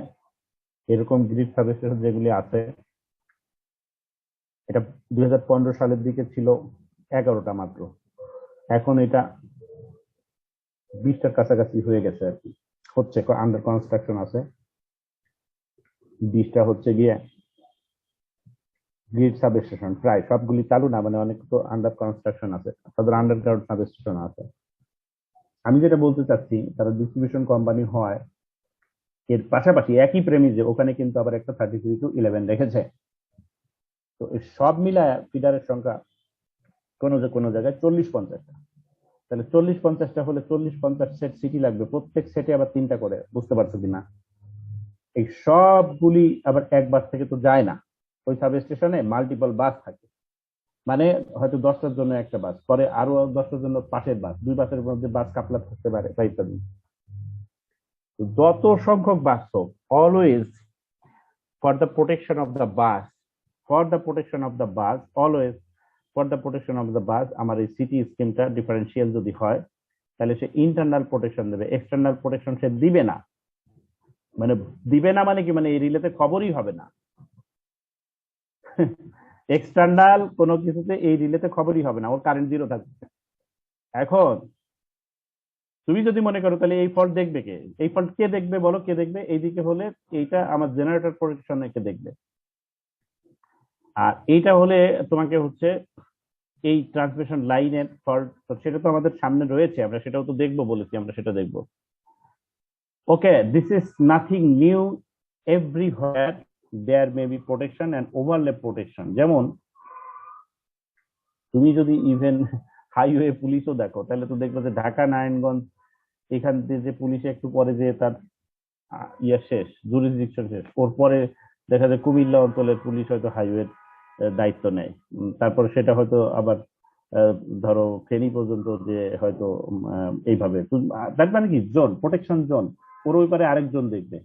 এরকম গ্রিড সাবস্টেশন যেগুলি আছে, এটা 2015 সালের দিকে ছিল 11টা মাত্র, এখন এটা 20টার কাছাকাছি হয়ে গেছে আর কি, হচ্ছে আন্ডার কনস্ট্রাকশন আছে 20টা, হচ্ছে গিয়ে গ্রিড সাবস্টেশন। প্রায় সবগুলি চালু না, মানে অনেক তো আন্ডার কনস্ট্রাকশন আছে, তাদের আন্ডারগ্রাউন্ড সাবস্টেশন আছে। আমি যেটা বলতে চাচ্ছি, তারা ডিস্ট্রিবিউশন কোম্পানি হয়, এর পাশাপাশি একই প্রেমিজে ওখানে কিন্তু আবার একটা 33 to 11 রেখেছে। তো সব মিলায় ফিডারের সংখ্যা কোনো জায়গায় 40-50টা। তাহলে 40-50টা হলে 40-50 সেট সিটি লাগবে, প্রত্যেক সেটে আবার 3টা করে, বুঝতে পারছো কিনা? এই সবগুলি আবার এক বাস থেকে তো যায় না, ওই সাব স্টেশনে মাল্টিপল বাস থাকে, মানে হয়তো 10টার জন্য একটা বাস, পরে আরো 10টার জন্য পাশের বাস, দুই বাসের মধ্যে বাস কাপলা থাকতে পারে বা ইত্যাদি। যত সংখ্যক বাস হোক, always for the protection of the bus, for the protection of the bus, always for the protection of the বাস, আমার এই সিটি স্কিমটা ডিফারেন্সিয়াল যদি হয়, তাহলে সে ইন্টারনাল প্রোটেকশন দেবে, এক্সটার্নাল প্রোটেকশন সে দিবে না। মানে দিবে না মানে কি, মানে এই রিলেতে খবরই হবে না। এক্সটার্নাল কোনো কিছুতে এই রিলেতে খবরই হবে না, ওর কারেন্ট জিরো থাকবে। এখন তুমি যদি মনে করো তাহলে এই ফল্ট দেখবে কে, এই ফল্ট কে দেখবে বলো, কে দেখবে? এইদিকে হলে এইটা আমার জেনারেটর প্রোটেকশন কে দেখবে, আর এইটা হলে তোমাকে হচ্ছে এই ট্রান্সমিশন লাইনের ফল্ট, সেটা তো আমাদের সামনে রয়েছে, আমরা সেটাও তো দেখবো বলেছি, আমরা সেটা দেখবো। Okay, this is nothing new, everywhere there may be protection and overlap protection. যেমন তুমি যদি ইভেন হাইওয়ে পুলিশও দেখো, তাহলে তো দেখবে যে ঢাকা নারায়ণগঞ্জ এখান থেকে যে পুলিশে একটু পরে যে তার ইয়ে শেষ, জুরিসডিকশন শেষ, ওর পরে দেখা যায় কুমিল্লা অঞ্চলের পুলিশ হয়তো হাইওয়ের দায়িত্ব নেয়, তারপরে সেটা হয়তো আবার ধরো ফেনী পর্যন্ত যে হয়তো এইভাবে, তার মানে কি জোন, প্রোটেকশন জোন, ওর ওই পারে আরেকজন দেখবে।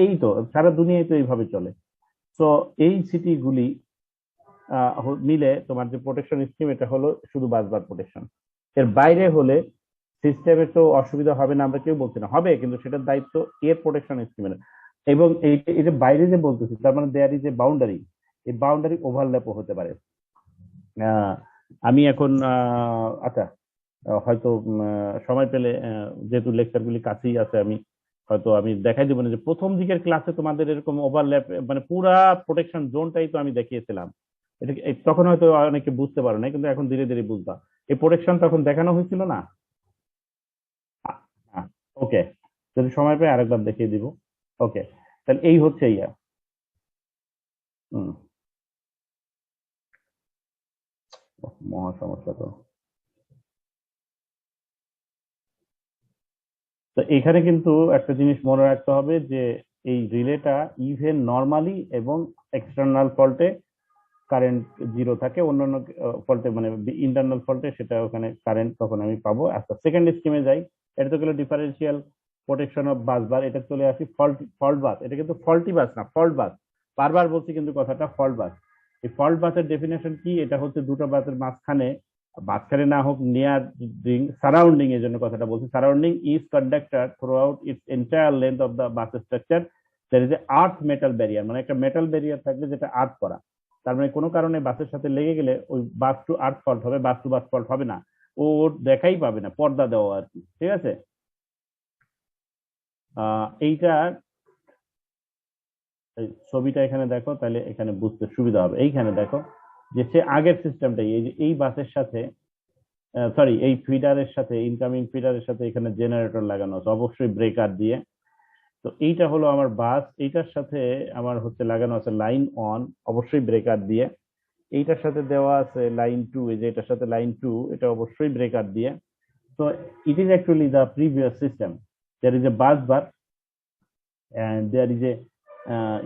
এই তো সারা দুনিয়ায় তো এইভাবে চলে। তো এই সিটি গুলি মিলে তোমার যে প্রোটেকশন স্কিম, এটা হলো শুধু বাসবার প্রোটেকশন। এর বাইরে হলে সিস্টেমে তো অসুবিধা হবে না, আমরা কেউ বলছি না, হবে, কিন্তু সেটার দায়িত্ব এর প্রোটেকশন স্কিমের। এবং এই যে বাইরে যে বলতেছি, তার মানে দেয়ার ইজ এ বাউন্ডারি, এই বাউন্ডারি ওভারল্যাপও হতে পারে। আমি এখন আচ্ছা, হয়তো সময় পেলে, যেহেতু লেকচার গুলি কাছেই আছে, আমি হয়তো আমি দেখাই দিব না যে প্রথম দিকের ক্লাসে তোমাদের এরকম ওভারল্যাপ, মানে পুরা প্রোটেকশন জোনটাই তো আমি দেখিয়েছিলাম। এটা তখন হয়তো অনেকে বুঝতে পারো না, কিন্তু এখন ধীরে ধীরে বুঝবা। এই প্রোটেকশন তখন দেখানো হয়েছিল না। ওকে, যদি সময় পাই আরেকবার দেখিয়ে দিব। ওকে, তাহলে এই হচ্ছে ইয়া। হুম, মহা সমস্যা তো। তো এখানে কিন্তু একটা জিনিস মনে রাখতে হবে যে এই রিলেটা ইভেন নর্মালি এবং এক্সটার্নাল ফল্টে কারেন্ট জিরো থাকে, অন্যান্য ফল্টে মানে ইন্টারনাল ফল্টে সেটা ওখানে কারেন্ট তখন আমি পাবো। আচ্ছা, সেকেন্ড স্কিমে যাই। এটা তো গেলো ডিফারেন্সিয়াল প্রোটেকশন অফ বাস বার। এটা চলে আসি ফল্ট ফল্ট বাস। এটা কিন্তু ফল্টি বাস না, ফল্ট বাস। বারবার বলছি কিন্তু কথাটা, ফল্ট বাস। এই ফল্ট বাসের ডেফিনেশন কি? এটা হচ্ছে দুটো বাসের মাঝখানে, মাঝখানে না হোক, নিয়ারিং সারাউন্ডিং, এর জন্য কথাটা বলছি, surrounding is conductor throughout its entire length of the bus structure, there is a earth metal barrier. মানে একটা মেটাল ব্যারিয়ার থাকবে যেটা আর্থ করা, তার মানে কোনো কারণে বাসের সাথে লেগে গেলে ওই বাস টু আর্থ ফল্ট হবে, বাস টু বাস ফল্ট হবে না, ও দেখাই পাবে না, পর্দা দেওয়া আর কি, ঠিক আছে? এইটা ছবিটা এখানে দেখো, তাহলে এখানে বুঝতে সুবিধা হবে। এইখানে দেখো যে সে আগের সিস্টেমটাই, এই যে এই বাসের সাথে, সরি, এই ফিডারের সাথে, ইনকামিং ফিডারের সাথে এখানে জেনারেটর লাগানো আছে, অবশ্যই ব্রেকার দিয়ে। তো এইটা হলো আমার বাস, এইটার সাথে আমার হচ্ছে লাগানো আছে লাইন অন, অবশ্যই ব্রেকার দিয়ে। এইটার সাথে দেওয়া আছে লাইন টু, এই যে এটার সাথে লাইন টু, এটা অবশ্যই ব্রেকার দিয়ে। তো it is actually the previous system. There is a busbar and there is a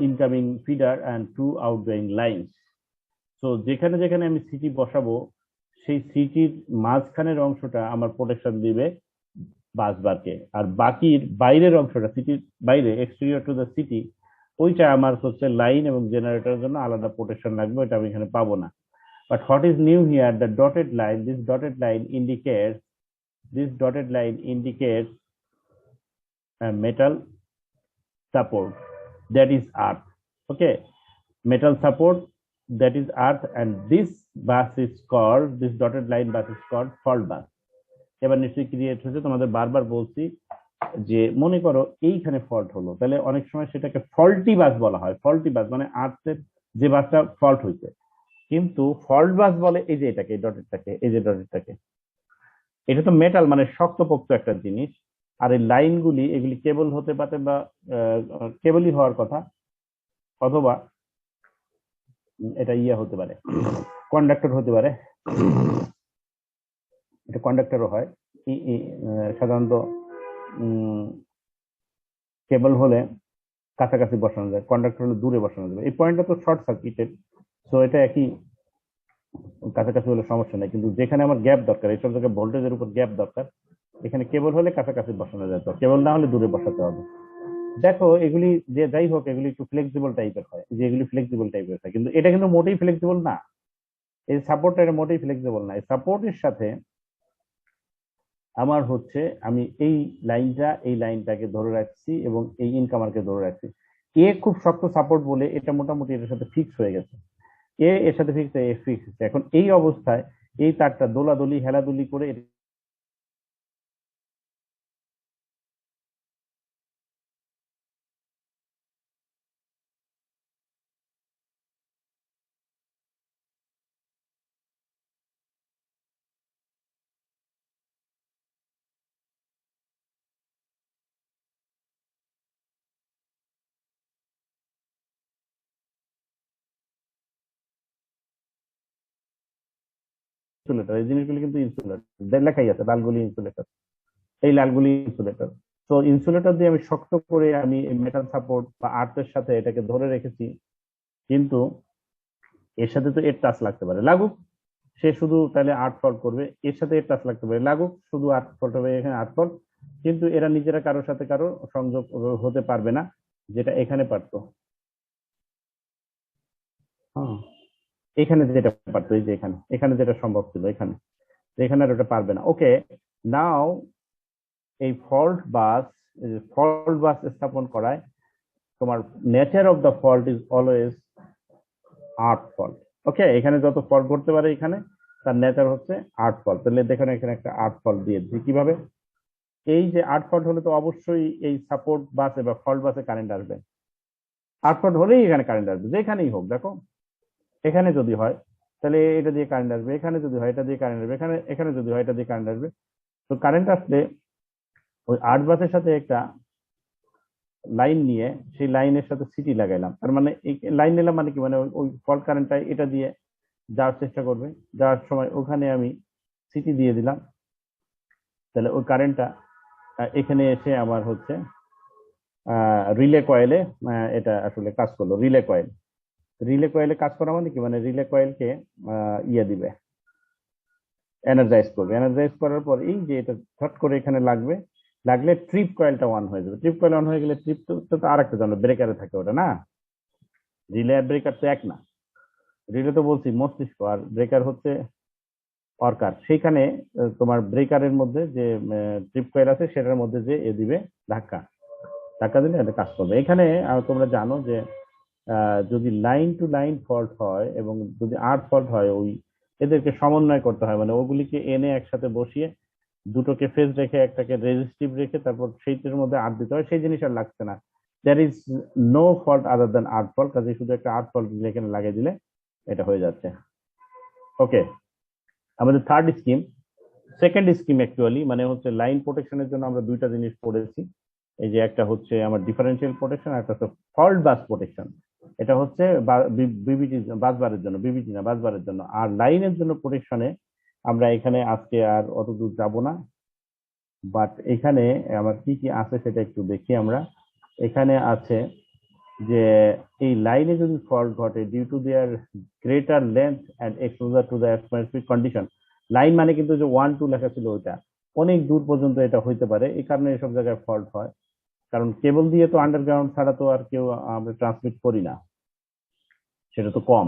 incoming feeder and 2 outgoing lines. তো যেখানে যেখানে আমি সিটি বসাবো সেই সিটির মাঝখানের অংশটা আমার প্রোটেকশন দিবে বাস বারকে, আর বাকির বাইরের অংশটা সিটির বাইরে এক্সটেরিয়র টু দ্য সিটি ওইটা আমার হচ্ছে লাইন এবং জেনারেটরের জন্য আলাদা প্রোটেকশন লাগবে, ওইটা আমি এখানে পাবো না। But what is new here, the dotted line, this dotted line indicates a metal support, that is earth. Okay, metal support, that is earth, and this bus is called, this dotted line bus is called fault bus. এবার নিশ্চয়ই create হয়েছে, তোমাদের বারবার বলছি যে মনে করো এইখানে ফল্ট হলো, তাহলে অনেক সময় সেটাকে ফল্টি বাস বলা হয়। ফল্টি বাস মানে আর্থের যে বাসটা ফল্ট হয়েছে, কিন্তু ফল্ট বাস বলে এই যে এটাকে, ডটেরটাকে, এই যে ডটেরটাকে। এটা তো মেটাল মানে শক্তপোক্ত একটা জিনিস, আর এই লাইনগুলি এগুলি কেবল হতে পারে বা কেবলই হওয়ার কথা, অথবা এটা ইয়ে হতে পারে, কন্ডাক্টর হতে পারে, এটা কন্ডাক্টরও হয়। সাধারণত কেবল হলে কাছাকাছি বসানো যায়, কন্ডাক্টর হলে দূরে বসানো যাবে। এই পয়েন্টটা তো শর্ট সার্কিটেড, তো এটা একই, কাছাকাছি হলে সমস্যা নেই। কিন্তু যেখানে আমার গ্যাপ দরকার, এইসব জায়গায় ভোল্টেজের উপর গ্যাপ দরকার, এখানে কেবল হলে কাছাকাছি বসানো যেত, কেবল না হলে দূরে বসাতে হবে। দেখো এগুলি যে যাই হোক, এগুলি একটু ফ্লেক্সিবল টাইপের হয়, যে এগুলি ফ্লেক্সিবল টাইপের হয়, কিন্তু এটা কিন্তু মোটেই ফ্লেক্সিবল না। এই সাপোর্টটা এটা মোটেই ফ্লেক্সিবল না। এই সাপোর্টের সাথে আমার হচ্ছে আমি এই লাইনটাকে ধরে রাখছি এবং এই ইনকামারকে ধরে রাখছি। এ খুব শক্ত সাপোর্ট বলে এটা মোটামুটি এর সাথে ফিক্স হয়ে গেছে, এর সাথে ফিক্স, এ ফিক্স। এখন এই অবস্থায় এই তারটা দোলাদলি হেলাদুলি করে ইনসুলেটর, এই জিনিসগুলো কিন্তু ইনসুলেটর লেখাই আছে, লালগুলি ইনসুলেটর, এই লালগুলি ইনসুলেটর। তো ইনসুলেটর দিয়ে আমি শক্ত করে আমি মেটাল সাপোর্ট বা আর্থের সাথে এটাকে ধরে রেখেছি, কিন্তু এর সাথে তো এর টাচ লাগতে পারে, লাগুক, সে শুধু তাহলে আর্ট ফল্ট করবে। এর সাথে এর টাচ লাগতে পারে, লাগুক, শুধু আর্ট ফল্ট হবে, এখানে আর্ট ফল্ট। কিন্তু এরা নিজেরা কারোর সাথে কারো সংযোগ হতে পারবে না, যেটা এখানে পারতো। হ্যাঁ, এখানে যেটা পারতো, এই যে এখানে, এখানে যেটা সম্ভব ছিল, এখানে, এখানে আর ওটা পারবে না। ওকে, নাও এই ফল্ট বাস স্থাপন করায় তোমার nature of the fault is always earth fault. Okay, এখানে যত ফল্ট ঘটতে পারে এখানে, তার নেচার হচ্ছে আর্ট ফল্ট। তাহলে দেখেন এখানে একটা আর্ট ফল্ট দিয়েছি কিভাবে। এই যে আর্ট ফল্ট হলে তো অবশ্যই এই সাপোর্ট বাসে বা ফল্ট বাসে কারেন্ট আসবে। আর্ট ফল্ট হলেই এখানে কারেন্ট আসবে, যেখানেই হোক। দেখো এখানে যদি হয় তাহলে এটা দিয়ে কারেন্ট আসবে, এখানে যদি হয় এটা দিয়ে কারেন্ট আসবে, এখানে এখানে যদি হয় এটা দিয়ে কারেন্ট আসবে। তো কারেন্ট আসলে ওই আর্ট বাসের সাথে একটা লাইন নিয়ে সেই লাইনের সাথে সিটি লাগাইলাম, তার মানে লাইন নিলাম মানে কি, মানে ওই ফল্ট কারেন্টটা এটা দিয়ে যাওয়ার চেষ্টা করবে, যাওয়ার সময় ওখানে আমি সিটি দিয়ে দিলাম, তাহলে ওই কারেন্টটা এখানে এসে আমার হচ্ছে রিলে কয়েলে এটা আসলে কাজ করলো। রিলে কয়েলে কাজ করা মানে কি, মানে রিলে কয়েলকে ইয়ে দিবে, এনার্জাইজ করবে। এনার্জাইজ করার পর এই যে এটা ছট করে এখানে লাগবে, লাগলে ট্রিপ কয়েলটা অন হয়ে যাবে। ট্রিপ কয়েল অন হয়ে গেলে ট্রিপ তো আর একটা জানো ব্রেকারে থাকে ওটা না, রিলে আর ব্রেকার তো এক না। রিলে তো বলছি মস্তিষ্ক, আর ব্রেকার হচ্ছে অর্কার। সেইখানে তোমার ব্রেকারের মধ্যে যে ট্রিপ কয়েল আছে সেটার মধ্যে যে এ দিবে ধাক্কা, ধাক্কা দিলে এটা কাজ করবে। এখানে তোমরা জানো যে যদি লাইন টু লাইন ফল্ট হয় এবং যদি আর্ট ফল্ট হয়, ওই এদেরকে সমন্বয় করতে হয়, মানে ওগুলিকে এনে একসাথে বসিয়ে দুটোকে ফেজ রেখে একটাকে রেজিস্টিভ রেখে তারপর সেইটার মধ্যে আর্ট দিতে হয়। সেই জিনিস আর লাগছে না, there is no fault other than earth fault, কাজে শুধু একটা আর্ট ফল্ট এখানে লাগিয়ে দিলে এটা হয়ে যাচ্ছে। ওকে, আমাদের third scheme, second scheme actually মানে হচ্ছে লাইন প্রোটেকশনের জন্য আমরা দুইটা জিনিস পড়েছি। এই যে একটা হচ্ছে আমার ডিফারেন্সিয়াল প্রোটেকশন, একটা হচ্ছে ফল্ট বাস প্রোটেকশন। এটা হচ্ছে বিবিটি বাসবারের জন্য, বিবিটি না বাসবারের জন্য। আর লাইনের জন্য প্রোটেকশনে আমরা এখানে আজকে আর অত দূর যাব না, বাট এখানে আমার কি কি আছে সেটা একটু দেখি আমরা। এখানে আছে যে এই লাইনে যদি ফল্ট ঘটে due to their greater length and exposure to the atmospheric condition. Line মানে কিন্তু যে 1 2 লেখা ছিল ওইটা, অনেক দূর পর্যন্ত এটা হইতে পারে, এই কারণে এসব জায়গায় ফল্ট হয়। কারণ কেবল দিয়ে তো আন্ডারগ্রাউন্ড ছাড়া তো আর কেউ আমরা ট্রান্সমিট করি না, সেটা তো কম।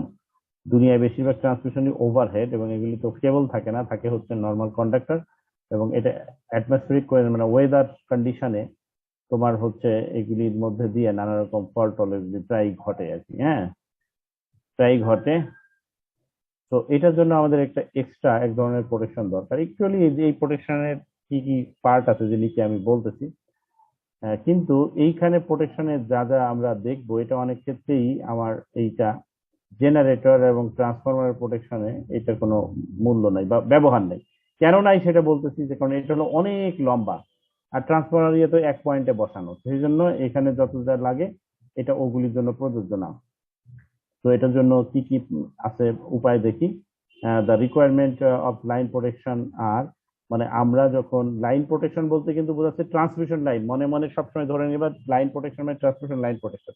দুনিয়ায় বেশিরভাগ ট্রান্সমিশনই ওভারহেড, এবং এগুলি তো কেবল থাকে না, থাকে হচ্ছে নর্মাল কন্ডাক্টর। এবং এটা অ্যাটমসফিয়ারিক মানে ওয়েদার কন্ডিশনে তোমার হচ্ছে এগুলির মধ্যে দিয়ে নানা রকম ফল্ট টলের প্রায় ঘটে আর কি। হ্যাঁ, প্রায় ঘটে। তো এটার জন্য আমাদের একটা এক্সট্রা এক ধরনের প্রোটেকশন দরকার। একচুয়ালি এই প্রোটেকশনের কি কি পার্ট আছে যে নিচে আমি বলতেছি। কিন্তু এইখানে প্রোটেকশনে যা যা আমরা দেখবো, এটা অনেক ক্ষেত্রেই আমার এইটা জেনারেটর এবং ট্রান্সফরমারের প্রোটেকশনে এটার কোনো মূল্য নাই বা ব্যবহার নেই। কেন নাই সেটা বলতেছি, যে কারণে এটা হলো অনেক লম্বা, আর ট্রান্সফরমার ইয়ে তো এক পয়েন্টে বসানো, সেই জন্য এখানে যত যা লাগে এটা ওগুলির জন্য প্রযোজ্য না। তো এটার জন্য কি কি আছে উপায় দেখি। The requirement of line protection আর, মানে আমরা যখন লাইন প্রোটেকশন বলতে কিন্তু বোঝাচ্ছে ট্রান্সমিশন লাইন, মনে মনে সবসময় ধরে নেবা লাইন প্রোটেকশন মানে ট্রান্সমিশন লাইন প্রোটেকশন,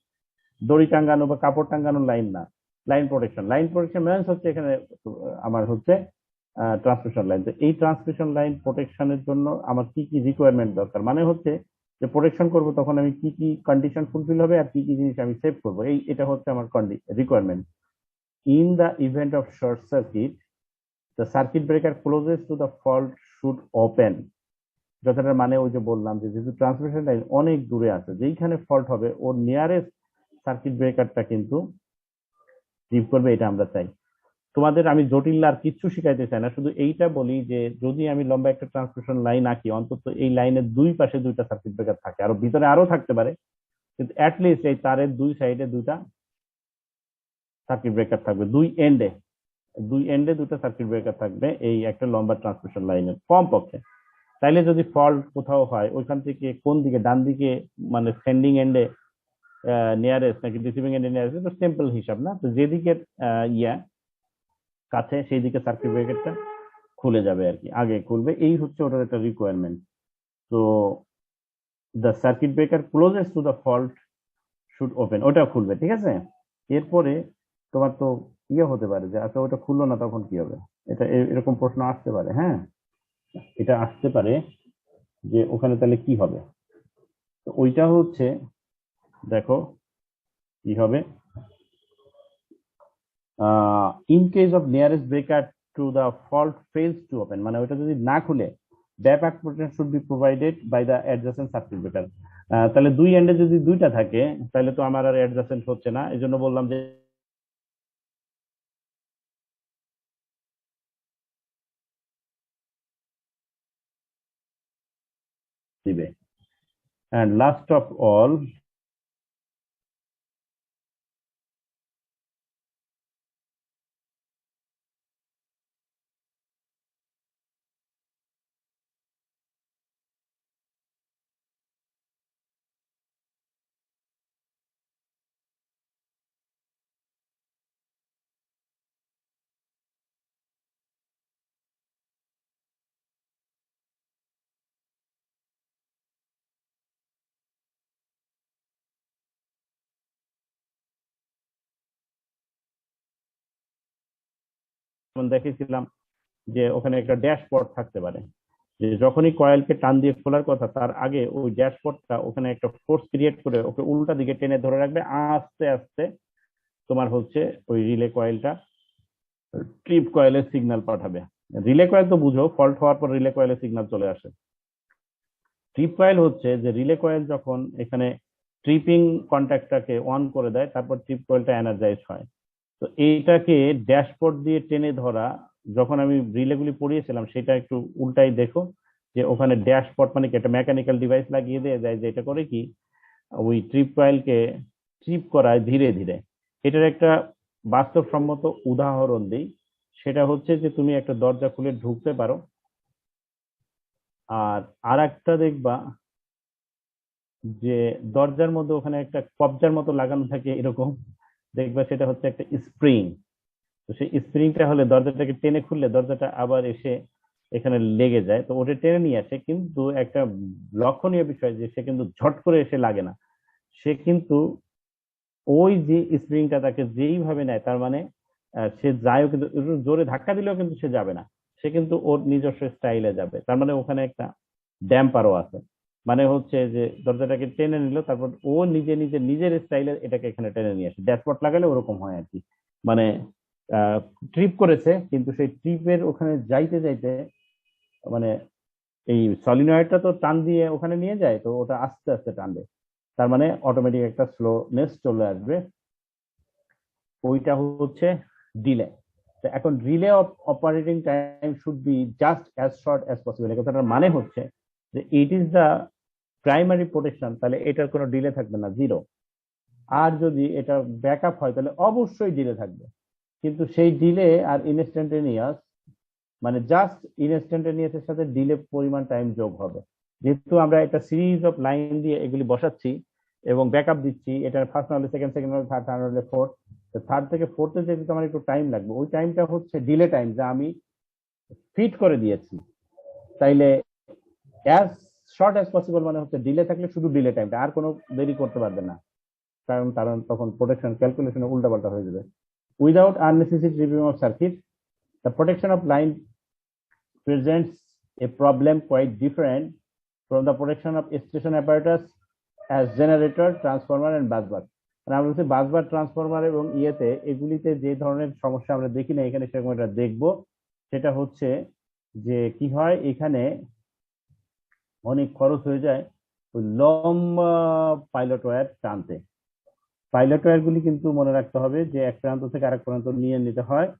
দড়ি টাঙ্গানো বা কাপড় টাঙ্গানো লাইন না। লাইন প্রোটেকশন মানে হচ্ছে এখানে আমার হচ্ছে ট্রান্সমিশন লাইন। তো এই ট্রান্সমিশন লাইন প্রোটেকশনের জন্য আমার কি কি রিকোয়ারমেন্ট দরকার, মানে হচ্ছে যে প্রোটেকশন করব তখন আমি কি কি কন্ডিশন ফুলফিল হবে আর কি কি জিনিস আমি সেভ করবো, এটা হচ্ছে আমার requirement. In the event of short circuit, the circuit breaker closest to the fault should open. যতটা মানে ওই যে বললাম যে যেহেতু ট্রান্সমিশন লাইন অনেক দূরে আছে, যেইখানে ফল্ট হবে ওর নিয়ারেস্ট সার্কিট ব্রেকারটা কিন্তু ট্রিপ করবে, এটা আমরা চাই। তোমাদের আমি জটিল আর কিচ্ছু শিখাইতে চাই না, শুধু এইটা বলি যে যদি আমি লম্বা একটা ট্রান্সমিশন লাইন আঁকি, অন্তত এই লাইনের দুই পাশে দুইটা সার্কিট ব্রেকার থাকে, আর ভিতরে আরো থাকতে পারে, কিন্তু অ্যাটলিস্ট এই তারের দুই সাইডে দুইটা সার্কিট ব্রেকার থাকবে, দুই এন্ডে দুটো সার্কিট ব্রেকার থাকবে এই একটা লম্বা ট্রান্সমিশন লাইনের কম পক্ষে। তাইলে যদি ফল্ট কোথাও হয় ওইখান থেকে কোন দিকে, ডান দিকে মানে সেন্ডিং এন্ডে নিয়ারেস্ট নাকি রিসিভিং এন্ডে নিয়ারেস্ট, তো সিম্পল হিসাব না, তো যেদিকে ইয়া কাছে সেই দিকে সার্কিট ব্রেকারটা খুলে যাবে আর কি, আগে খুলবে, এই হচ্ছে ওটার একটা রিকোয়ারমেন্ট। তো the circuit breaker closest to the fault should open, ওটা খুলবে, ঠিক আছে। এরপরে তোমার তো ইয়ে হতে পারে যে আচ্ছা ওটা খুললো না তখন কি হবে, এটা এরকম প্রশ্ন আসতে পারে। হ্যাঁ, এটা আসতে পারে যে ওখানে তাহলে কি হবে। তো ওইটা হচ্ছে, দেখো কি হবে। In case of nearest breaker to the fault fails to open, মানে ওইটা যদি না খুলে backup protection should be provided by the adjacent circuit breaker. তাহলে দুই এন্ডে যদি দুইটা থাকে তাহলে তো আমার আর অ্যাডজাসেন্ট হচ্ছে না, এই জন্য বললাম যে দিবে। অ্যান্ড লাস্ট অফ অল, দেখেছিলাম যে ওখানে একটা ড্যাশবোর্ড থাকতে পারে, যে যখনই কয়েলকে টান দিয়ে খোলার কথা তার আগে ওই ড্যাশবোর্ডটা ওখানে একটা ফোর্স ক্রিয়েট করে ওকে উল্টা দিকে টেনে ধরে রাখবে, আস্তে আস্তে তোমার হচ্ছে ওই রিলে কয়েলটা ট্রিপ কয়েলের সিগন্যাল পাঠাবে। রিলে কয়েল তো বুঝো, ফল্ট হওয়ার পর রিলে কয়েলের সিগন্যাল চলে আসে। ট্রিপ কয়েল হচ্ছে যে রিলে কয়েল যখন এখানে ট্রিপিং কন্ট্যাক্টটাকে অন করে দেয় তারপর ট্রিপ কয়েলটা এনার্জাইজ হয়। তো এইটাকে ড্যাশবোর্ড দিয়ে টেনে ধরা, যখন আমি রিলেগুলি পড়িয়েছিলাম সেটা একটু উল্টাই দেখো, যে ওখানে ড্যাশবোর্ড মানে কি একটা মেকানিক্যাল ডিভাইস লাগিয়ে দেয় যায়, যেটা করে কি ওই ট্রিপ কয়েলকে ট্রিপ করায় ধীরে ধীরে। এটার একটা বাস্তবসম্মত উদাহরণ দিই, সেটা হচ্ছে যে তুমি একটা দরজা খুলে ঢুকতে পারো, আর আর একটা দেখবা যে দরজার মধ্যে ওখানে একটা কবজার মতো লাগানো থাকে এরকম, দেখবা সেটা হচ্ছে একটা স্প্রিং। তো সেই স্প্রিংটা হলে দরজাটাকে টেনে খুললে দরজাটা আবার এসে এখানে লেগে যায়, তো ওটা টেনে নিয়ে আসে, কিন্তু একটা লক্ষণীয় বিষয় যে সে কিন্তু ঝট করে এসে লাগে না, সে কিন্তু ওই যে স্প্রিংটা তাকে যেইভাবে নেয়, তার মানে সে যায়ও কিন্তু একটু জোরে ধাক্কা দিলেও কিন্তু সে যাবে না, সে কিন্তু ওর নিজস্ব স্টাইলে যাবে। তার মানে ওখানে একটা ড্যাম্পারও আছে, মানে হচ্ছে যে দরজাটাকে টেনে নিল, তারপর ও নিজে নিজে নিজের স্টাইলে এটাকে এখানে টেনে নিয়ে আসে। ড্যাশবোর্ড লাগালে ওরকম হয় আর কি, মানে ট্রিপ করেছে কিন্তু সেই ট্রিপের ওখানে যাইতে যাইতে মানে এই সলিনয়েডটা তো টান দিয়ে ওখানে নিয়ে যায়, তো ওটা আস্তে আস্তে টানবে, তার মানে অটোমেটিক একটা স্লোনেস চলে আসবে, ওইটা হচ্ছে ডিলে। এখন relay operating time should be just as short as possible. এই কথাটার মানে হচ্ছে যে it is the primary protection, তাহলে এটার কোনো ডিলে থাকবে না, জিরো। আর যদি এটা ব্যাকআপ হয় তাহলে অবশ্যই ডিলে থাকবে, কিন্তু সেই ডিলে আর ইনস্ট্যান্টেনিয়াস, মানে জাস্ট ইনস্ট্যান্টেনিয়াস এর সাথে ডিলে পরিমাণ টাইম যোগ হবে। যেহেতু আমরা একটা সিরিজ অফ লাইন দিয়ে এগুলি বসাচ্ছি এবং ব্যাকআপ দিচ্ছি, এটা ফার্স্ট না হলে সেকেন্ড, সেকেন্ড হলে থার্ড, থার্ড হলে ফোর্থ, থার্ড থেকে ফোর্থে যেতে আমার একটু টাইম লাগবে, ওই টাইমটা হচ্ছে ডিলে টাইম যা আমি ফিট করে দিয়েছি। তাইলে অ্যাজ শর্ট অ্যাজ পসিবল মানে হচ্ছে ডিলে থাকলে শুধু ডিলে টাইমটা, আর কোনো দেরি করতে পারবে না, কারণ কারণ তখন প্রোটেকশন ক্যালকুলেশনে উল্টাপাল্টা হয়ে যাবে। Without unnecessary review of circuit, the protection of line presents a problem quite different from the protection of station apparatus as generator, transformer and busbar. আমরা বলছি বাসবার, ট্রান্সফরমার এবং ইয়েতে এগুলিতে যে ধরনের সমস্যা আমরা দেখি না, এখানে সেরকম একটা দেখবো। সেটা হচ্ছে যে কি হয়, এখানে অনেক খরচ হয়ে যায় ওই লম্বা পাইলট ওয়্যার টানতে। পাইলট ওয়্যার গুলি কিন্তু মনে রাখতে হবে যে এক প্রান্ত থেকে আরেক প্রান্ত নিয়ে নিতে হয়,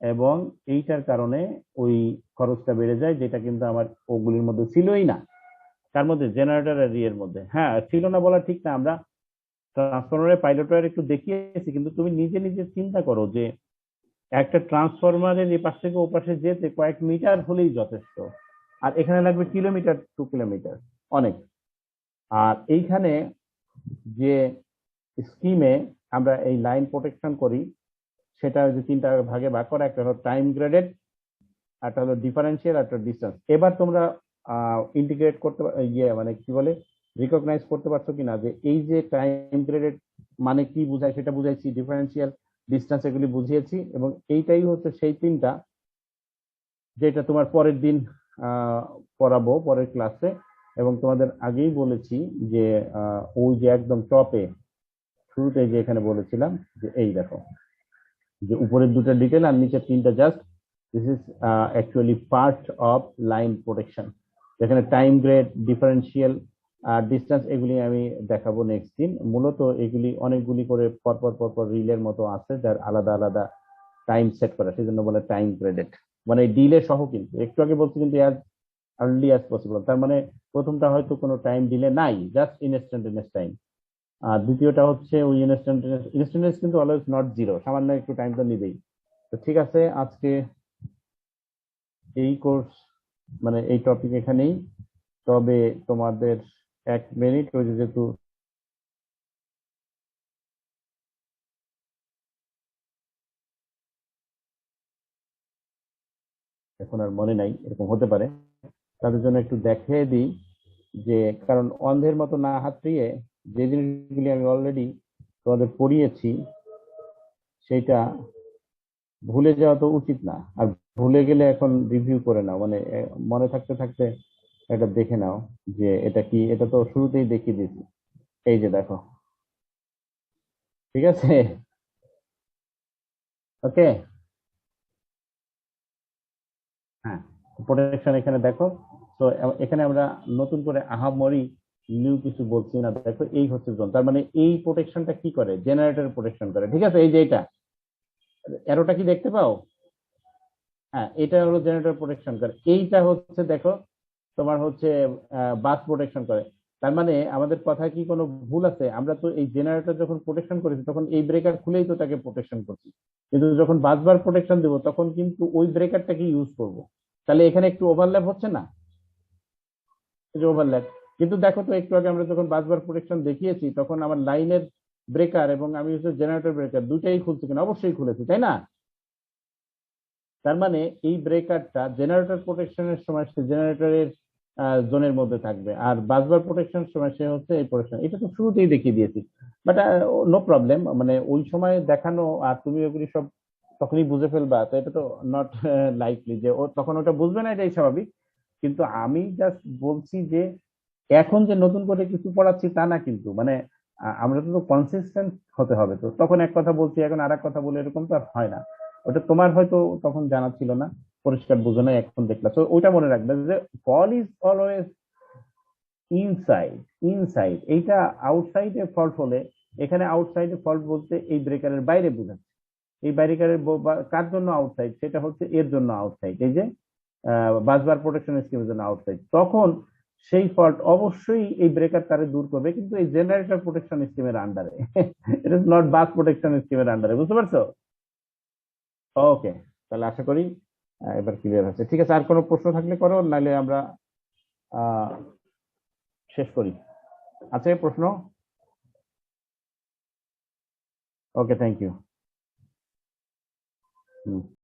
এবং এইটার কারণে ওই খরচটা বেড়ে যায়, যেটা কিন্তু আমার ওগুলির মধ্যে ছিলই না। তার মধ্যে জেনারেটর আর ইয়ের মধ্যে হ্যাঁ ছিল না বলা ঠিক না, আমরা ট্রান্সফরমারের পাইলট ওয়্যার একটু দেখিয়েছি, কিন্তু তুমি নিজে নিজে চিন্তা করো যে একটা ট্রান্সফরমারের এই পাশ থেকে ও পাশে যেতে কয়েক মিটার হলেই যথেষ্ট, আর এখানে লাগবে কিলোমিটার, 2 কিলোমিটার, অনেক। আর এইখানে যে স্কিমে আমরা এই লাইন প্রোটেকশন করি, সেটা যে তিনটা ভাগে ভাগ করা, একটা হলো টাইম গ্রেডেড, একটা হলো ডিফারেন্সিয়াল, একটা ডিস্টেন্স। এবার তোমরা ইন্টিগ্রেট করতে ইয়ে মানে কি বলে রিকগনাইজ করতে পারছো কিনা যে এই যে টাইম গ্রেডেড মানে কি বোঝায় সেটা বুঝাইছি, ডিফারেন্সিয়াল, ডিস্টেন্স এগুলি বুঝিয়েছি, এবং এইটাই হচ্ছে সেই তিনটা যেটা তোমার পরের দিন পড়াবো পরের ক্লাসে। এবং তোমাদের আগেই বলেছি যে ওই যে একদম টপে শুরুতে যে এখানে বলেছিলাম যে এই দেখো যে উপরের দুটো ডিটেল আর নিচের তিনটা just this is actually part of line protection. যেখানে টাইম গ্রেড, ডিফারেন্সিয়াল আর ডিস্টেন্স এগুলি আমি দেখাবো নেক্সট দিন। মূলত এগুলি অনেকগুলি করে পরপর পরপর রিলের মতো আছে যার আলাদা আলাদা টাইম সেট করা, সেই জন্য বলে টাইম গ্রেডেড, মানে ডিলে সহ। কিন্তু একটু আগে বলছি কিন্তু অ্যাজ আর্লি অ্যাজ পসিবল, তার মানে প্রথমটা হয়তো কোনো টাইম ডিলে নাই, জাস্ট ইনস্ট্যান্টেনিয়াস টাইম। আর দ্বিতীয়টা হচ্ছে ওই ইনস্ট্যান্টেনিয়াস, ইনস্ট্যান্টেনিয়াস কিন্তু অলওয়েজ নট জিরো, সামান্য একটু টাইম তো নিবেই। তো ঠিক আছে, আজকে এই কোর্স মানে এই টপিক এখানেই। তবে তোমাদের 1 মিনিট, ওই যেহেতু এখন আর মনে নাই, এরকম হতে পারে, তাদের জন্য একটু দেখিয়ে দিই যে, কারণ অন্ধের মতো না হাতড়িয়ে যে জিনিসগুলি আমি অলরেডি তোমাদের পড়িয়েছি সেটা ভুলে যাওয়া তো উচিত না। আর ভুলে গেলে এখন রিভিউ করে নাও, মানে মনে থাকতে থাকতে এটা দেখে নাও যে এটা কি, এটা তো শুরুতেই দেখিয়ে দিয়েছি, এই যে দেখো, ঠিক আছে? ওকে, হ্যাঁ, প্রোটেকশন এখানে দেখো। তো এখানে আমরা নতুন করে আহামরি নিউ কিছু বলছি না, দেখো এই হচ্ছে জোন, তার মানে এই প্রোটেকশনটা কি করে, জেনারেটর প্রোটেকশন করে, ঠিক আছে? এই যে এটা এরোটা কি দেখতে পাও? হ্যাঁ, এটা হলো জেনারেটর প্রোটেকশন করে। এইটা হচ্ছে দেখো তোমার হচ্ছে বাস প্রোটেকশন করে। তার মানে আমাদের কথায় কি কোনো ভুল আছে? আমরা তো এই জেনারেটর যখন প্রোটেকশন করেছি তখন এই ব্রেকার খুলেই তো তাকে প্রোটেকশন করছি, কিন্তু যখন বাসবার প্রোটেকশন দেবো তখন কিন্তু ওই ব্রেকারটাকে ইউজ করব। তাহলে এখানে একটু ওভারল্যাপ হচ্ছে না? এই যে ওভারল্যাপ, কিন্তু দেখো তো একটু আগে আমরা যখন বাসবার প্রোটেকশন দেখিয়েছি তখন আমার লাইনের ব্রেকার এবং আমি হচ্ছে জেনারেটর ব্রেকার দুইটাই খুলছে কিনা? অবশ্যই খুলেছি, তাই না? তার মানে এই ব্রেকারটা জেনারেটর প্রোটেকশনের সময় সে জেনারেটরের জোনের মধ্যে থাকবে, আর বাসবার প্রোটেকশনের সময় সে হচ্ছে এই প্রোটেকশন। এটা তো শুরুতেই দেখিয়ে দিয়েছি। বাট নো প্রবলেম, মানে ওই সময় দেখানো আর তুমি ওগুলি সব তখনই বুঝে ফেলবা, তো এটা তো নট লাইকলি যে ও তখন ওটা বুঝবে না, এটাই স্বাভাবিক। কিন্তু আমি জাস্ট বলছি যে এখন যে নতুন করে কিছু পড়াচ্ছি তা না, কিন্তু মানে আমরা তো কনসিস্টেন্ট হতে হবে। তো তখন এক কথা বলছি, এখন আর এক কথা বলে, এরকম তো আর হয় না। ওটা তোমার হয়তো তখন জানা ছিল না, পরিষ্কার বুঝো না, এখন দেখলা। তো ওইটা মনে রাখবে যে ফল ইজ অলওয়েজ ইনসাইড। ইনসাইড এইটা আউটসাইডে ফল্ট হলে, এখানে আউটসাইডে ফল্ট বলতে এই ব্রেকারের বাইরে বোঝাচ্ছে। এই ব্যারিকারের কার জন্য আউটসাইড, সেটা হচ্ছে এর জন্য আউটসাইড, এই যে বাসবার প্রোটেকশন স্কিমের জন্য আউটসাইড। তখন সেই ফল্ট অবশ্যই এই ব্রেকার তারে দূর করবে, কিন্তু এই জেনারেটর প্রোটেকশন স্কিমের আন্ডারে। It is not bus protection স্কিমের আন্ডারে, বুঝতে পারছো? ওকে, তাহলে আশা করি এবার ক্লিয়ার হচ্ছে। ঠিক আছে, আর কোনো প্রশ্ন থাকলে করো, নাহলে আমরা আহ শেষ করি। আছে প্রশ্ন? ওকে, থ্যাংক ইউ।